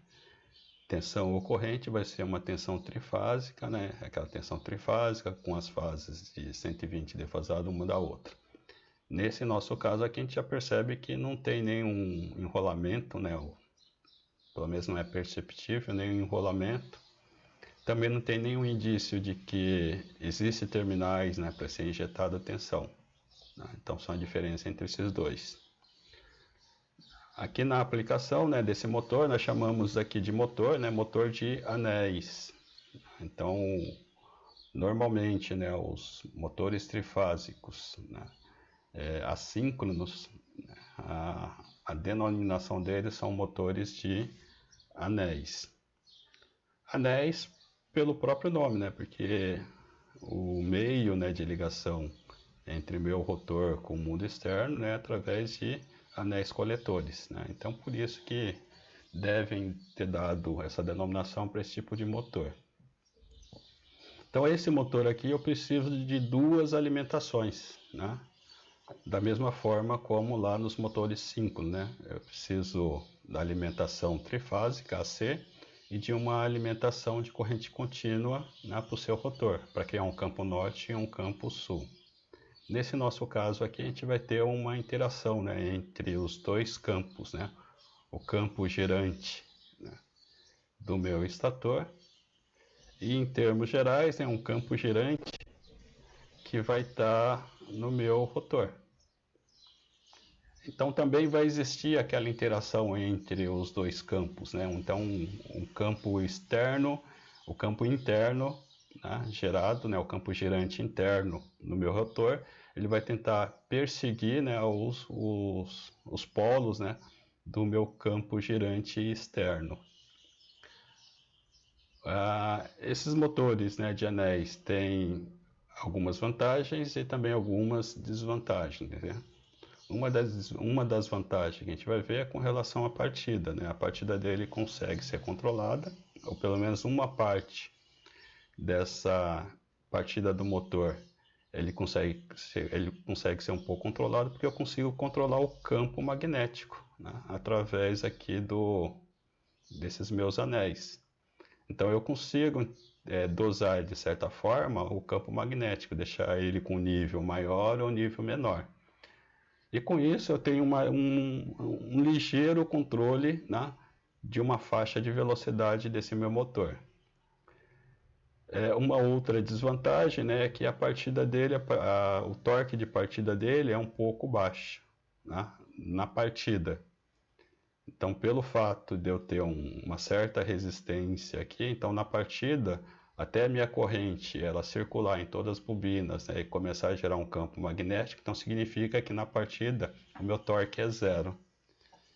tensão ou corrente vai ser uma tensão trifásica, né, aquela tensão trifásica com as fases de 120 defasado uma da outra. Nesse nosso caso aqui a gente já percebe que não tem nenhum enrolamento, né, pelo menos não é perceptível nenhum enrolamento. Também não tem nenhum indício de que existem terminais, né, para ser injetada tensão. Né? Então são a diferença entre esses dois. Aqui na aplicação, né, desse motor, nós chamamos aqui de motor, né, motor de anéis. Então, normalmente, né, os motores trifásicos, né, assíncronos, a denominação deles são motores de anéis. Anéis pelo próprio nome, né, porque o meio, né, de ligação entre meu rotor com o mundo externo, né, através de anéis coletores, né? Então por isso que devem ter dado essa denominação para esse tipo de motor. Então esse motor aqui eu preciso de duas alimentações, né? Da mesma forma como lá nos motores síncronos, né? Eu preciso da alimentação trifásica AC e de uma alimentação de corrente contínua, né, para o seu rotor, para criar um campo norte e um campo sul. Nesse nosso caso aqui, a gente vai ter uma interação, né, entre os dois campos, né? O campo girante, né, do meu estator e, em termos gerais, é um campo girante que vai estar no meu rotor. Então também vai existir aquela interação entre os dois campos, né? Então um campo externo, o campo interno, né, gerado, né, o campo girante interno no meu rotor, ele vai tentar perseguir, né, os polos, né, do meu campo girante externo. Esses motores, né, de anéis têm algumas vantagens e também algumas desvantagens, né? Uma das vantagens que a gente vai ver é com relação à partida, né? A partida dele consegue ser controlada, ou pelo menos uma parte dessa partida do motor, ele consegue ser um pouco controlado, porque eu consigo controlar o campo magnético, né, através aqui desses meus anéis. Então eu consigo dosar de certa forma o campo magnético, deixar ele com nível maior ou nível menor. E com isso eu tenho um ligeiro controle, né, de uma faixa de velocidade desse meu motor. Uma outra desvantagem, né, é que a partida dele, o torque de partida dele é um pouco baixo, né, na partida. Então, pelo fato de eu ter uma certa resistência aqui, então na partida, até a minha corrente ela circular em todas as bobinas, né, e começar a gerar um campo magnético, então significa que na partida o meu torque é zero.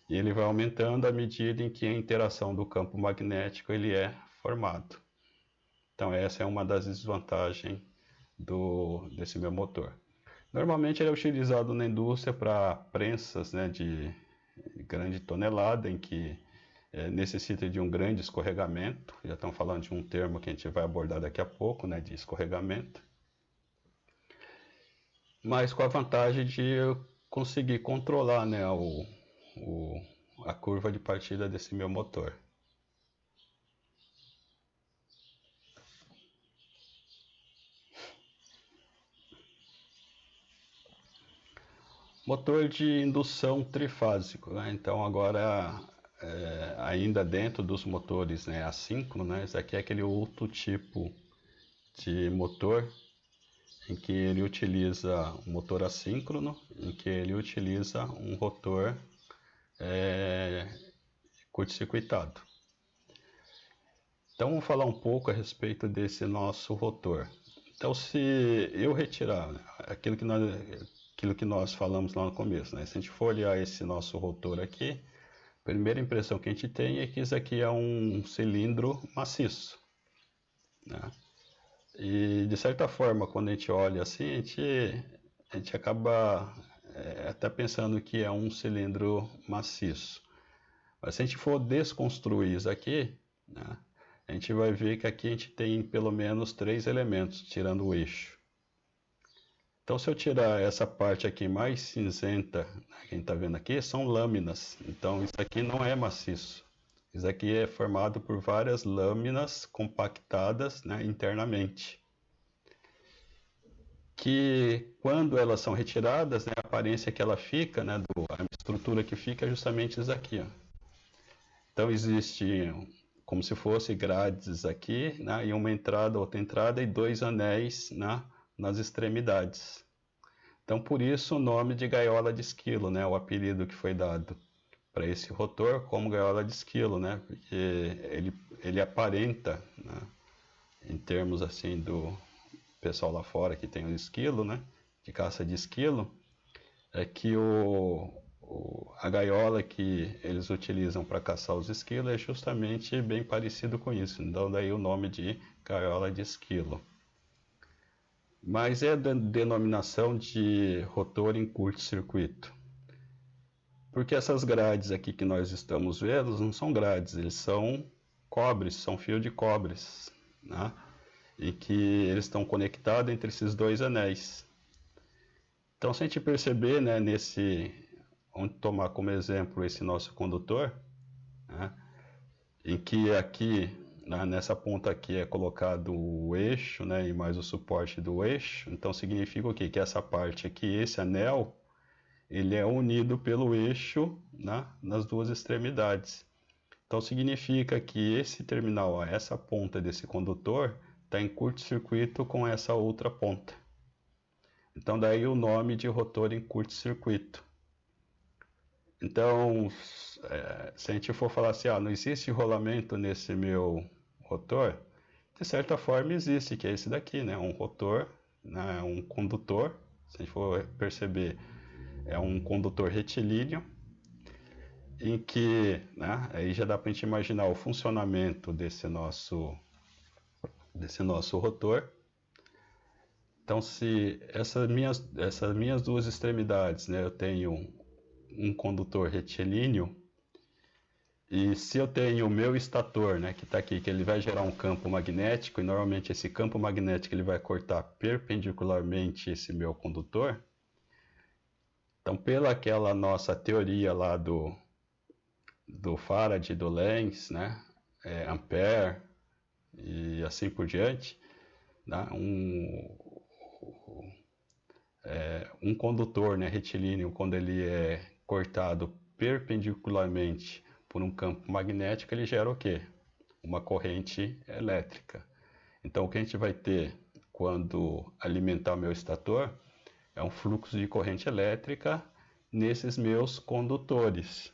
E ele vai aumentando à medida em que a interação do campo magnético ele é formado. Então essa é uma das desvantagens desse meu motor. Normalmente ele é utilizado na indústria para prensas, né, de grande tonelada, em que necessita de um grande escorregamento. Já estão falando de um termo que a gente vai abordar daqui a pouco, né, de escorregamento. Mas com a vantagem de eu conseguir controlar, né, a curva de partida desse meu motor. Motor de indução trifásico, né? Então agora ainda dentro dos motores, né, assíncrono, né? Esse aqui é aquele outro tipo de motor em que ele utiliza um motor assíncrono, em que ele utiliza um rotor é, curto-circuitado. Então vamos falar um pouco a respeito desse nosso rotor. Então se eu retirar, né, aquilo que nós falamos lá no começo, né? Se a gente for olhar esse nosso rotor aqui, a primeira impressão que a gente tem é que isso aqui é um cilindro maciço, né? E de certa forma, quando a gente olha assim, a gente acaba até pensando que é um cilindro maciço. Mas se a gente for desconstruir isso aqui, né, a gente vai ver que aqui a gente tem pelo menos 3 elementos, tirando o eixo. Então, se eu tirar essa parte aqui mais cinzenta, né, que a gente está vendo aqui, são lâminas. Então, isso aqui não é maciço. Isso aqui é formado por várias lâminas compactadas, né, internamente. Que quando elas são retiradas, né, a aparência que ela fica, né, a estrutura que fica é justamente isso aqui, ó. Então existe como se fosse grades aqui, né, e uma entrada, outra entrada e 2 anéis, né, nas extremidades. Então por isso o nome de gaiola de esquilo, né, o apelido que foi dado para esse rotor como gaiola de esquilo, né, porque ele aparenta, né, em termos assim do pessoal lá fora que tem o esquilo, né, de caça de esquilo, é que a gaiola que eles utilizam para caçar os esquilos é justamente bem parecido com isso. Então daí o nome de gaiola de esquilo. Mas é a denominação de rotor em curto-circuito. Porque essas grades aqui que nós estamos vendo não são grades, eles são cobres, são fios de cobres, né? E que eles estão conectados entre esses 2 anéis. Então, se a gente perceber, né, vamos tomar como exemplo esse nosso condutor, né, em que aqui, né, nessa ponta aqui é colocado o eixo, né, e mais o suporte do eixo. Então, significa o quê? Que essa parte aqui, esse anel, ele é unido pelo eixo, né, nas duas extremidades. Então, significa que esse terminal, ó, essa ponta desse condutor, está em curto-circuito com essa outra ponta. Então, daí o nome de rotor em curto-circuito. Então, se a gente for falar assim, não existe rolamento nesse meu rotor, de certa forma existe, que é esse daqui, né? Um rotor, né? Um condutor, se a gente for perceber, é um condutor retilíneo, em que, né, aí já dá para a gente imaginar o funcionamento desse nosso rotor. Então, se essas minhas duas extremidades, né, eu tenho um condutor retilíneo, e se eu tenho o meu estator, né, que está aqui, que ele vai gerar um campo magnético, e normalmente esse campo magnético ele vai cortar perpendicularmente esse meu condutor. Então, pela aquela nossa teoria lá do Faraday, do Lenz, né, Ampère e assim por diante, né, um condutor, né, retilíneo, quando ele é cortado perpendicularmente por um campo magnético, ele gera o quê? Uma corrente elétrica. Então, o que a gente vai ter quando alimentar o meu estator é um fluxo de corrente elétrica nesses meus condutores.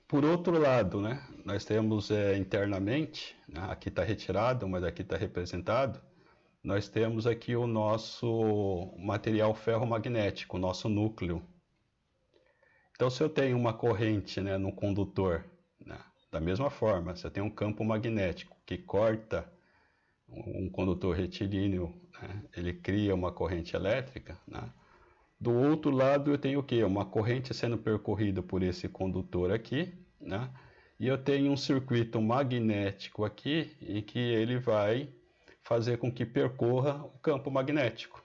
Por outro lado, né, nós temos internamente, né, aqui está retirado, mas aqui está representado, nós temos aqui o nosso material ferromagnético, o nosso núcleo. Então, se eu tenho uma corrente, né, no condutor, né, da mesma forma, se eu tenho um campo magnético que corta um condutor retilíneo, né, ele cria uma corrente elétrica, né? Do outro lado eu tenho o quê? Uma corrente sendo percorrida por esse condutor aqui, né? E eu tenho um circuito magnético aqui em que ele vai fazer com que percorra o campo magnético.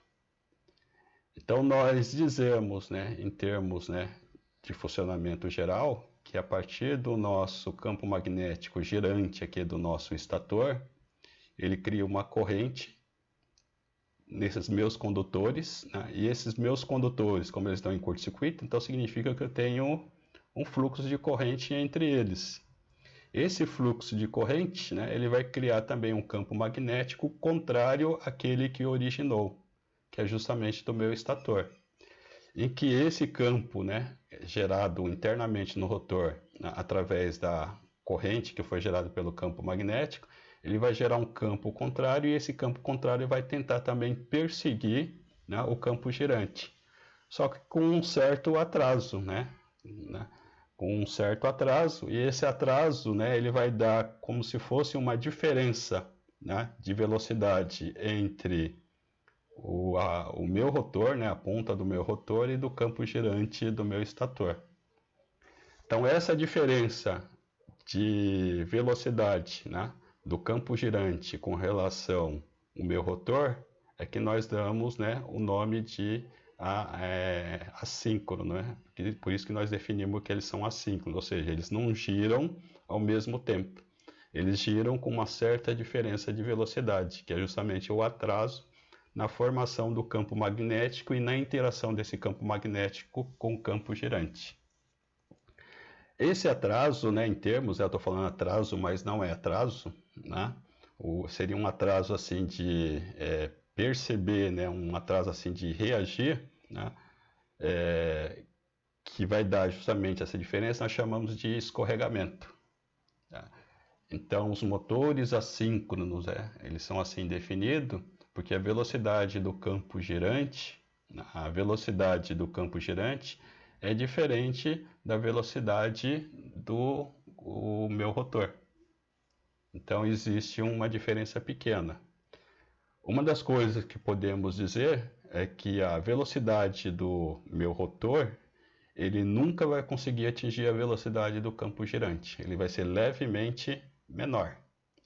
Então nós dizemos, né, em termos, né, de funcionamento geral, que a partir do nosso campo magnético girante aqui do nosso estator, ele cria uma corrente, nesses meus condutores, né? E esses meus condutores, como eles estão em curto-circuito, então significa que eu tenho um fluxo de corrente entre eles. Esse fluxo de corrente, né, ele vai criar também um campo magnético contrário àquele que originou, que é justamente do meu estator. Em que esse campo, né, gerado internamente no rotor, né, através da corrente que foi gerada pelo campo magnético, ele vai gerar um campo contrário e esse campo contrário vai tentar também perseguir, né, o campo girante. Só que com um certo atraso, né? Com um certo atraso, e esse atraso, né, ele vai dar como se fosse uma diferença, né, de velocidade entre o meu rotor, né, a ponta do meu rotor e do campo girante do meu estator. Então essa diferença de velocidade, né, do campo girante com relação ao meu rotor é que nós damos, né, o nome de assíncrono, né? Por isso que nós definimos que eles são assíncronos, ou seja, eles não giram ao mesmo tempo. Eles giram com uma certa diferença de velocidade, que é justamente o atraso na formação do campo magnético e na interação desse campo magnético com o campo girante. Esse atraso, né, em termos, eu estou falando atraso, mas não é atraso, né? Seria um atraso assim de perceber, né, um atraso assim de reagir, né, que vai dar justamente essa diferença, nós chamamos de escorregamento. Tá? Então, os motores assíncronos, eles são assim definidos, porque a velocidade do campo girante, é diferente da velocidade do meu rotor. Então, existe uma diferença pequena. Uma das coisas que podemos dizer é que a velocidade do meu rotor, ele nunca vai conseguir atingir a velocidade do campo girante. Ele vai ser levemente menor.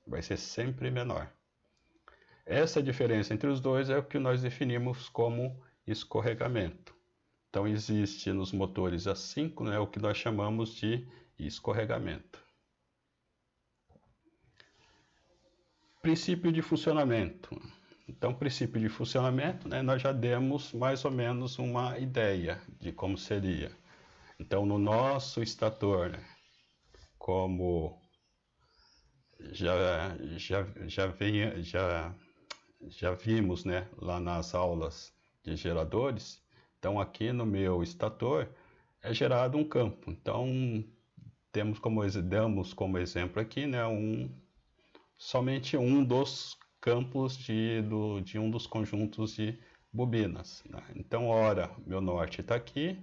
Vai ser sempre menor. Essa diferença entre os dois é o que nós definimos como escorregamento. Então, existe nos motores assíncronos, o que nós chamamos de escorregamento. Princípio de funcionamento. Então, princípio de funcionamento, né, nós já demos mais ou menos uma ideia de como seria. Então, no nosso estator, né, como já vimos, né, lá nas aulas de geradores, então aqui no meu estator é gerado um campo. Então, damos como exemplo aqui, né, somente um dos campos de um dos conjuntos de bobinas, né? Então, ora, meu norte está aqui,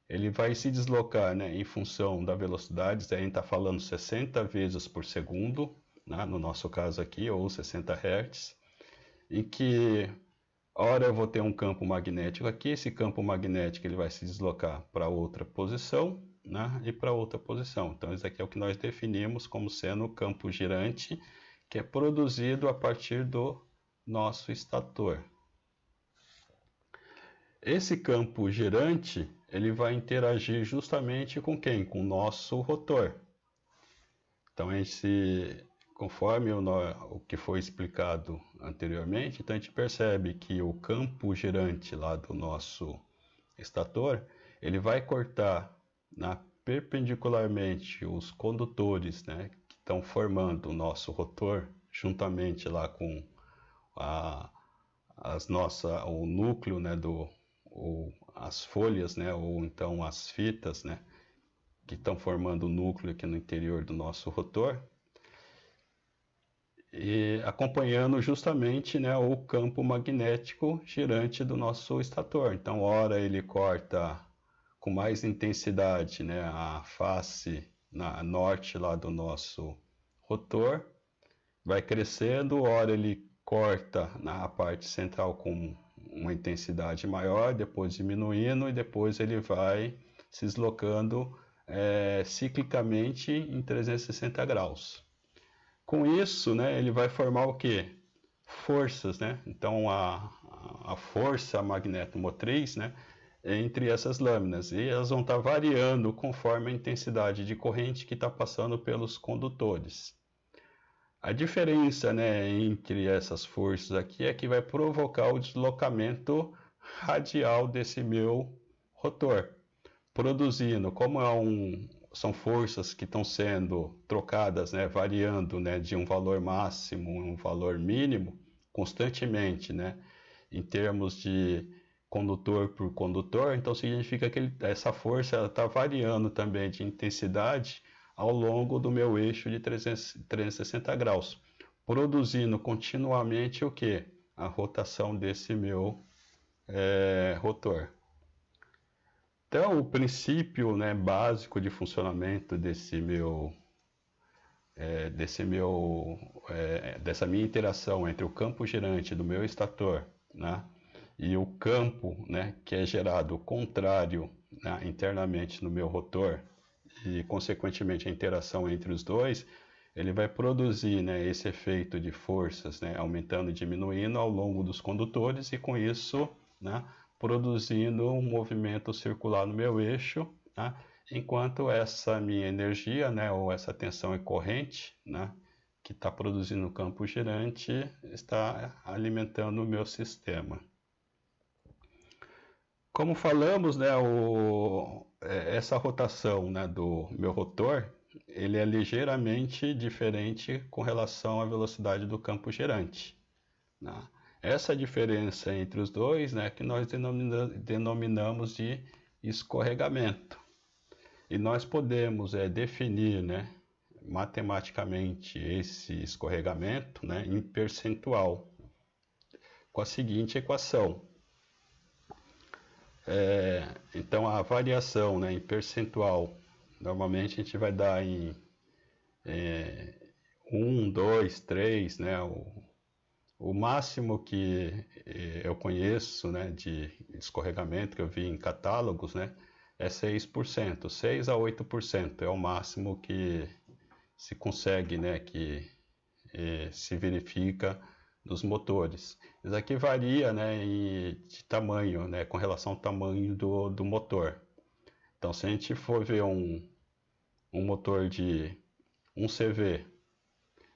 ele vai se deslocar, né, em função da velocidade, a gente está falando 60 vezes por segundo, né, no nosso caso aqui, ou 60 Hz, em que, ora, eu vou ter um campo magnético aqui, esse campo magnético ele vai se deslocar para outra posição, né, e para outra posição. Então, isso aqui é o que nós definimos como sendo o campo girante, que é produzido a partir do nosso estator. Esse campo girante, ele vai interagir justamente com quem? Com o nosso rotor. Então, conforme o que foi explicado anteriormente, então a gente percebe que o campo girante lá do nosso estator, ele vai cortar perpendicularmente os condutores, né, que estão formando o nosso rotor, juntamente lá com o núcleo, né, as folhas, né, ou então as fitas, né, que estão formando o núcleo aqui no interior do nosso rotor, e acompanhando justamente, né, o campo magnético girante do nosso estator. Então, ora ele corta com mais intensidade, né, a face norte lá do nosso rotor, vai crescendo, ora ele corta na parte central com uma intensidade maior, depois diminuindo e depois ele vai se deslocando ciclicamente em 360 graus. Com isso, né, ele vai formar o quê? Forças, né? Então a força magnetomotriz, né, entre essas lâminas, e elas vão estar variando conforme a intensidade de corrente que está passando pelos condutores. A diferença, né, entre essas forças aqui é que vai provocar o deslocamento radial desse meu rotor, produzindo, como são forças que estão sendo trocadas, né, variando, né, de um valor máximo a um valor mínimo constantemente, né, em termos de condutor por condutor, então significa que essa força está variando também de intensidade ao longo do meu eixo de 360 graus, produzindo continuamente o que? A rotação desse meu rotor. Então, o princípio, né, básico de funcionamento dessa minha interação entre o campo girante do meu estator, né, e o campo, né, que é gerado contrário, né, internamente no meu rotor, e consequentemente a interação entre os dois, ele vai produzir, né, esse efeito de forças, né, aumentando e diminuindo ao longo dos condutores, e com isso, né, produzindo um movimento circular no meu eixo, né, enquanto essa minha energia, né, ou essa tensão e corrente, né, que está produzindo o campo girante, está alimentando o meu sistema. Como falamos, né, essa rotação, né, do meu rotor, ele é ligeiramente diferente com relação à velocidade do campo girante, né? Essa diferença entre os dois, né, que nós denominamos de escorregamento. E nós podemos definir, né, matematicamente esse escorregamento, né, em percentual, com a seguinte equação. Então, a variação, né, em percentual, normalmente a gente vai dar em 1, 2, 3, né, o máximo que eu conheço, né, de escorregamento que eu vi em catálogos, né, é 6%. 6 a 8% é o máximo que se consegue, né, que se verifica nos motores. Isso aqui varia, né, de tamanho, né, com relação ao tamanho do motor. Então, se a gente for ver um motor de 1 CV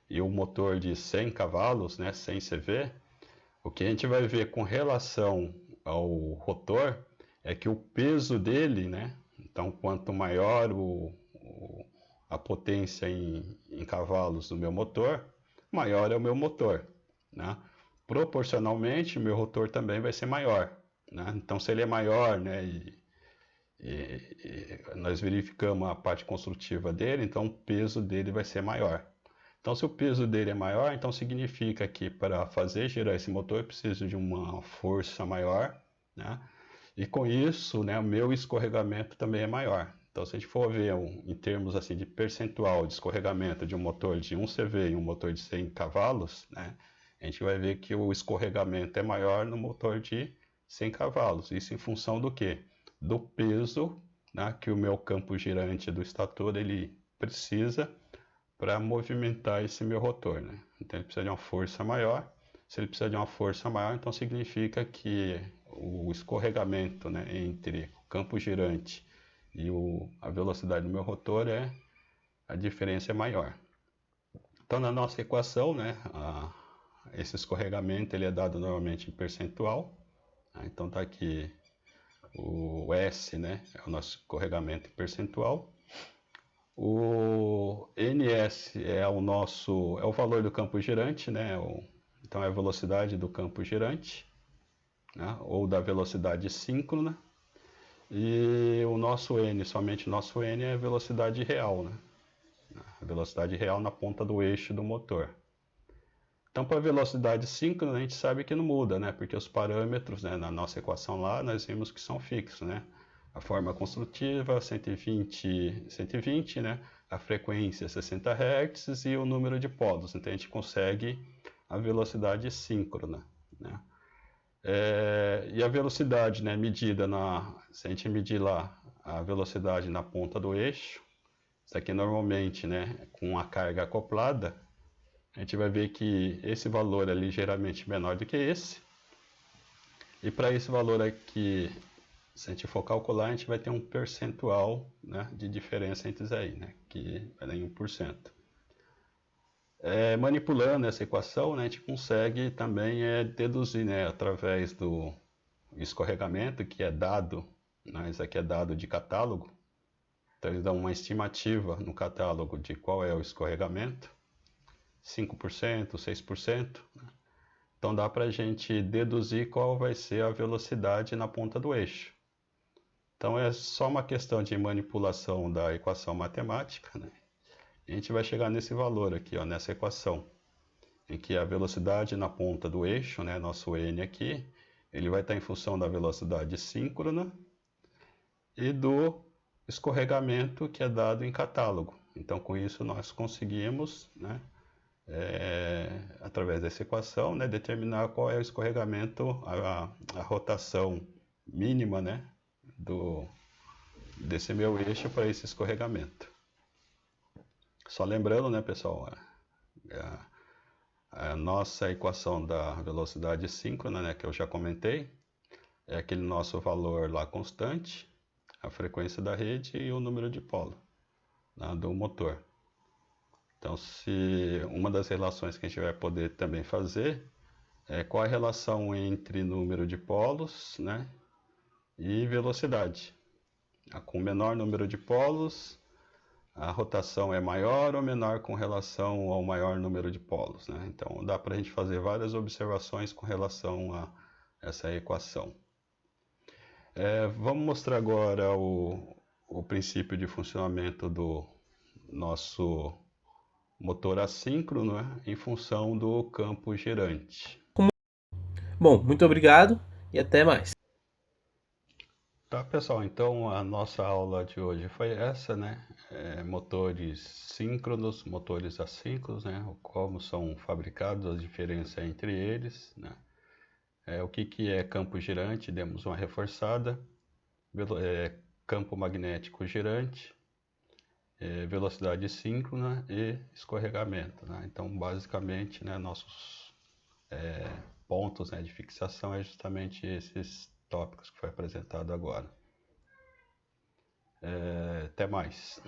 e um motor de 100 cavalos, né, 100 CV, o que a gente vai ver com relação ao rotor é que o peso dele, né, então quanto maior a potência em cavalos do meu motor, maior é o meu motor, né? Proporcionalmente, o meu rotor também vai ser maior, né? Então, se ele é maior, né, e nós verificamos a parte construtiva dele, então o peso dele vai ser maior. Então, se o peso dele é maior, então significa que para fazer girar esse motor eu preciso de uma força maior, né? E com isso, né, o meu escorregamento também é maior. Então, se a gente for ver em termos assim, de percentual de escorregamento de um motor de 1 CV e um motor de 100 cavalos, né, a gente vai ver que o escorregamento é maior no motor de 100 cavalos. Isso em função do quê? Do peso, né, que o meu campo girante do estator ele precisa para movimentar esse meu rotor, né? Então ele precisa de uma força maior. Se ele precisa de uma força maior, então significa que o escorregamento, né, entre o campo girante e a velocidade do meu rotor a diferença é maior. Então na nossa equação, né, esse escorregamento ele é dado normalmente em percentual. Então tá aqui o S, né, é o nosso escorregamento em percentual. O NS é o valor do campo girante, né? Então é a velocidade do campo girante, né? Ou da velocidade síncrona. E o nosso N, somente o nosso N é a velocidade real, né? A velocidade real na ponta do eixo do motor. Então, para a velocidade síncrona, a gente sabe que não muda, né? Porque os parâmetros, né, na nossa equação lá, nós vimos que são fixos, né? A forma construtiva, 120, né? A frequência, 60 Hz e o número de polos. Então, a gente consegue a velocidade síncrona, né? E a velocidade, né, medida se a gente medir lá a velocidade na ponta do eixo, isso aqui normalmente, né, com a carga acoplada, a gente vai ver que esse valor é ligeiramente menor do que esse. E para esse valor aqui, se a gente for calcular, a gente vai ter um percentual, né, de diferença entre isso aí, né, que vai dar em 1%. Manipulando essa equação, né, a gente consegue também deduzir, né, através do escorregamento, que é dado, né, isso aqui é dado de catálogo, então eles dão uma estimativa no catálogo de qual é o escorregamento, 5%, 6%, né? Então dá para a gente deduzir qual vai ser a velocidade na ponta do eixo. Então é só uma questão de manipulação da equação matemática, né? E a gente vai chegar nesse valor aqui, ó, nessa equação, em que a velocidade na ponta do eixo, né, nosso n aqui, ele vai estar em função da velocidade síncrona e do escorregamento que é dado em catálogo. Então, com isso, nós conseguimos, né, através dessa equação, né, determinar qual é o escorregamento, a rotação mínima, né, desse meu eixo para esse escorregamento. Só lembrando, né, pessoal, a nossa equação da velocidade síncrona, né, que eu já comentei, é aquele nosso valor lá constante, a frequência da rede e o número de polo, né, do motor. Então, se uma das relações que a gente vai poder também fazer é qual a relação entre número de polos, né, e velocidade. Com menor número de polos, a rotação é maior ou menor com relação ao maior número de polos, né? Então dá para a gente fazer várias observações com relação a essa equação. Vamos mostrar agora o princípio de funcionamento do nosso motor assíncrono, né, em função do campo girante. Bom, muito obrigado e até mais. Tá, pessoal, então a nossa aula de hoje foi essa, né? Motores síncronos, motores assíncronos, né? Como são fabricados, a diferença entre eles, né? O que é campo girante, demos uma reforçada. Campo magnético girante, velocidade síncrona e escorregamento, né? Então, basicamente, né, nossos pontos, né, de fixação é justamente esses tópicos que foi apresentado agora. Até mais.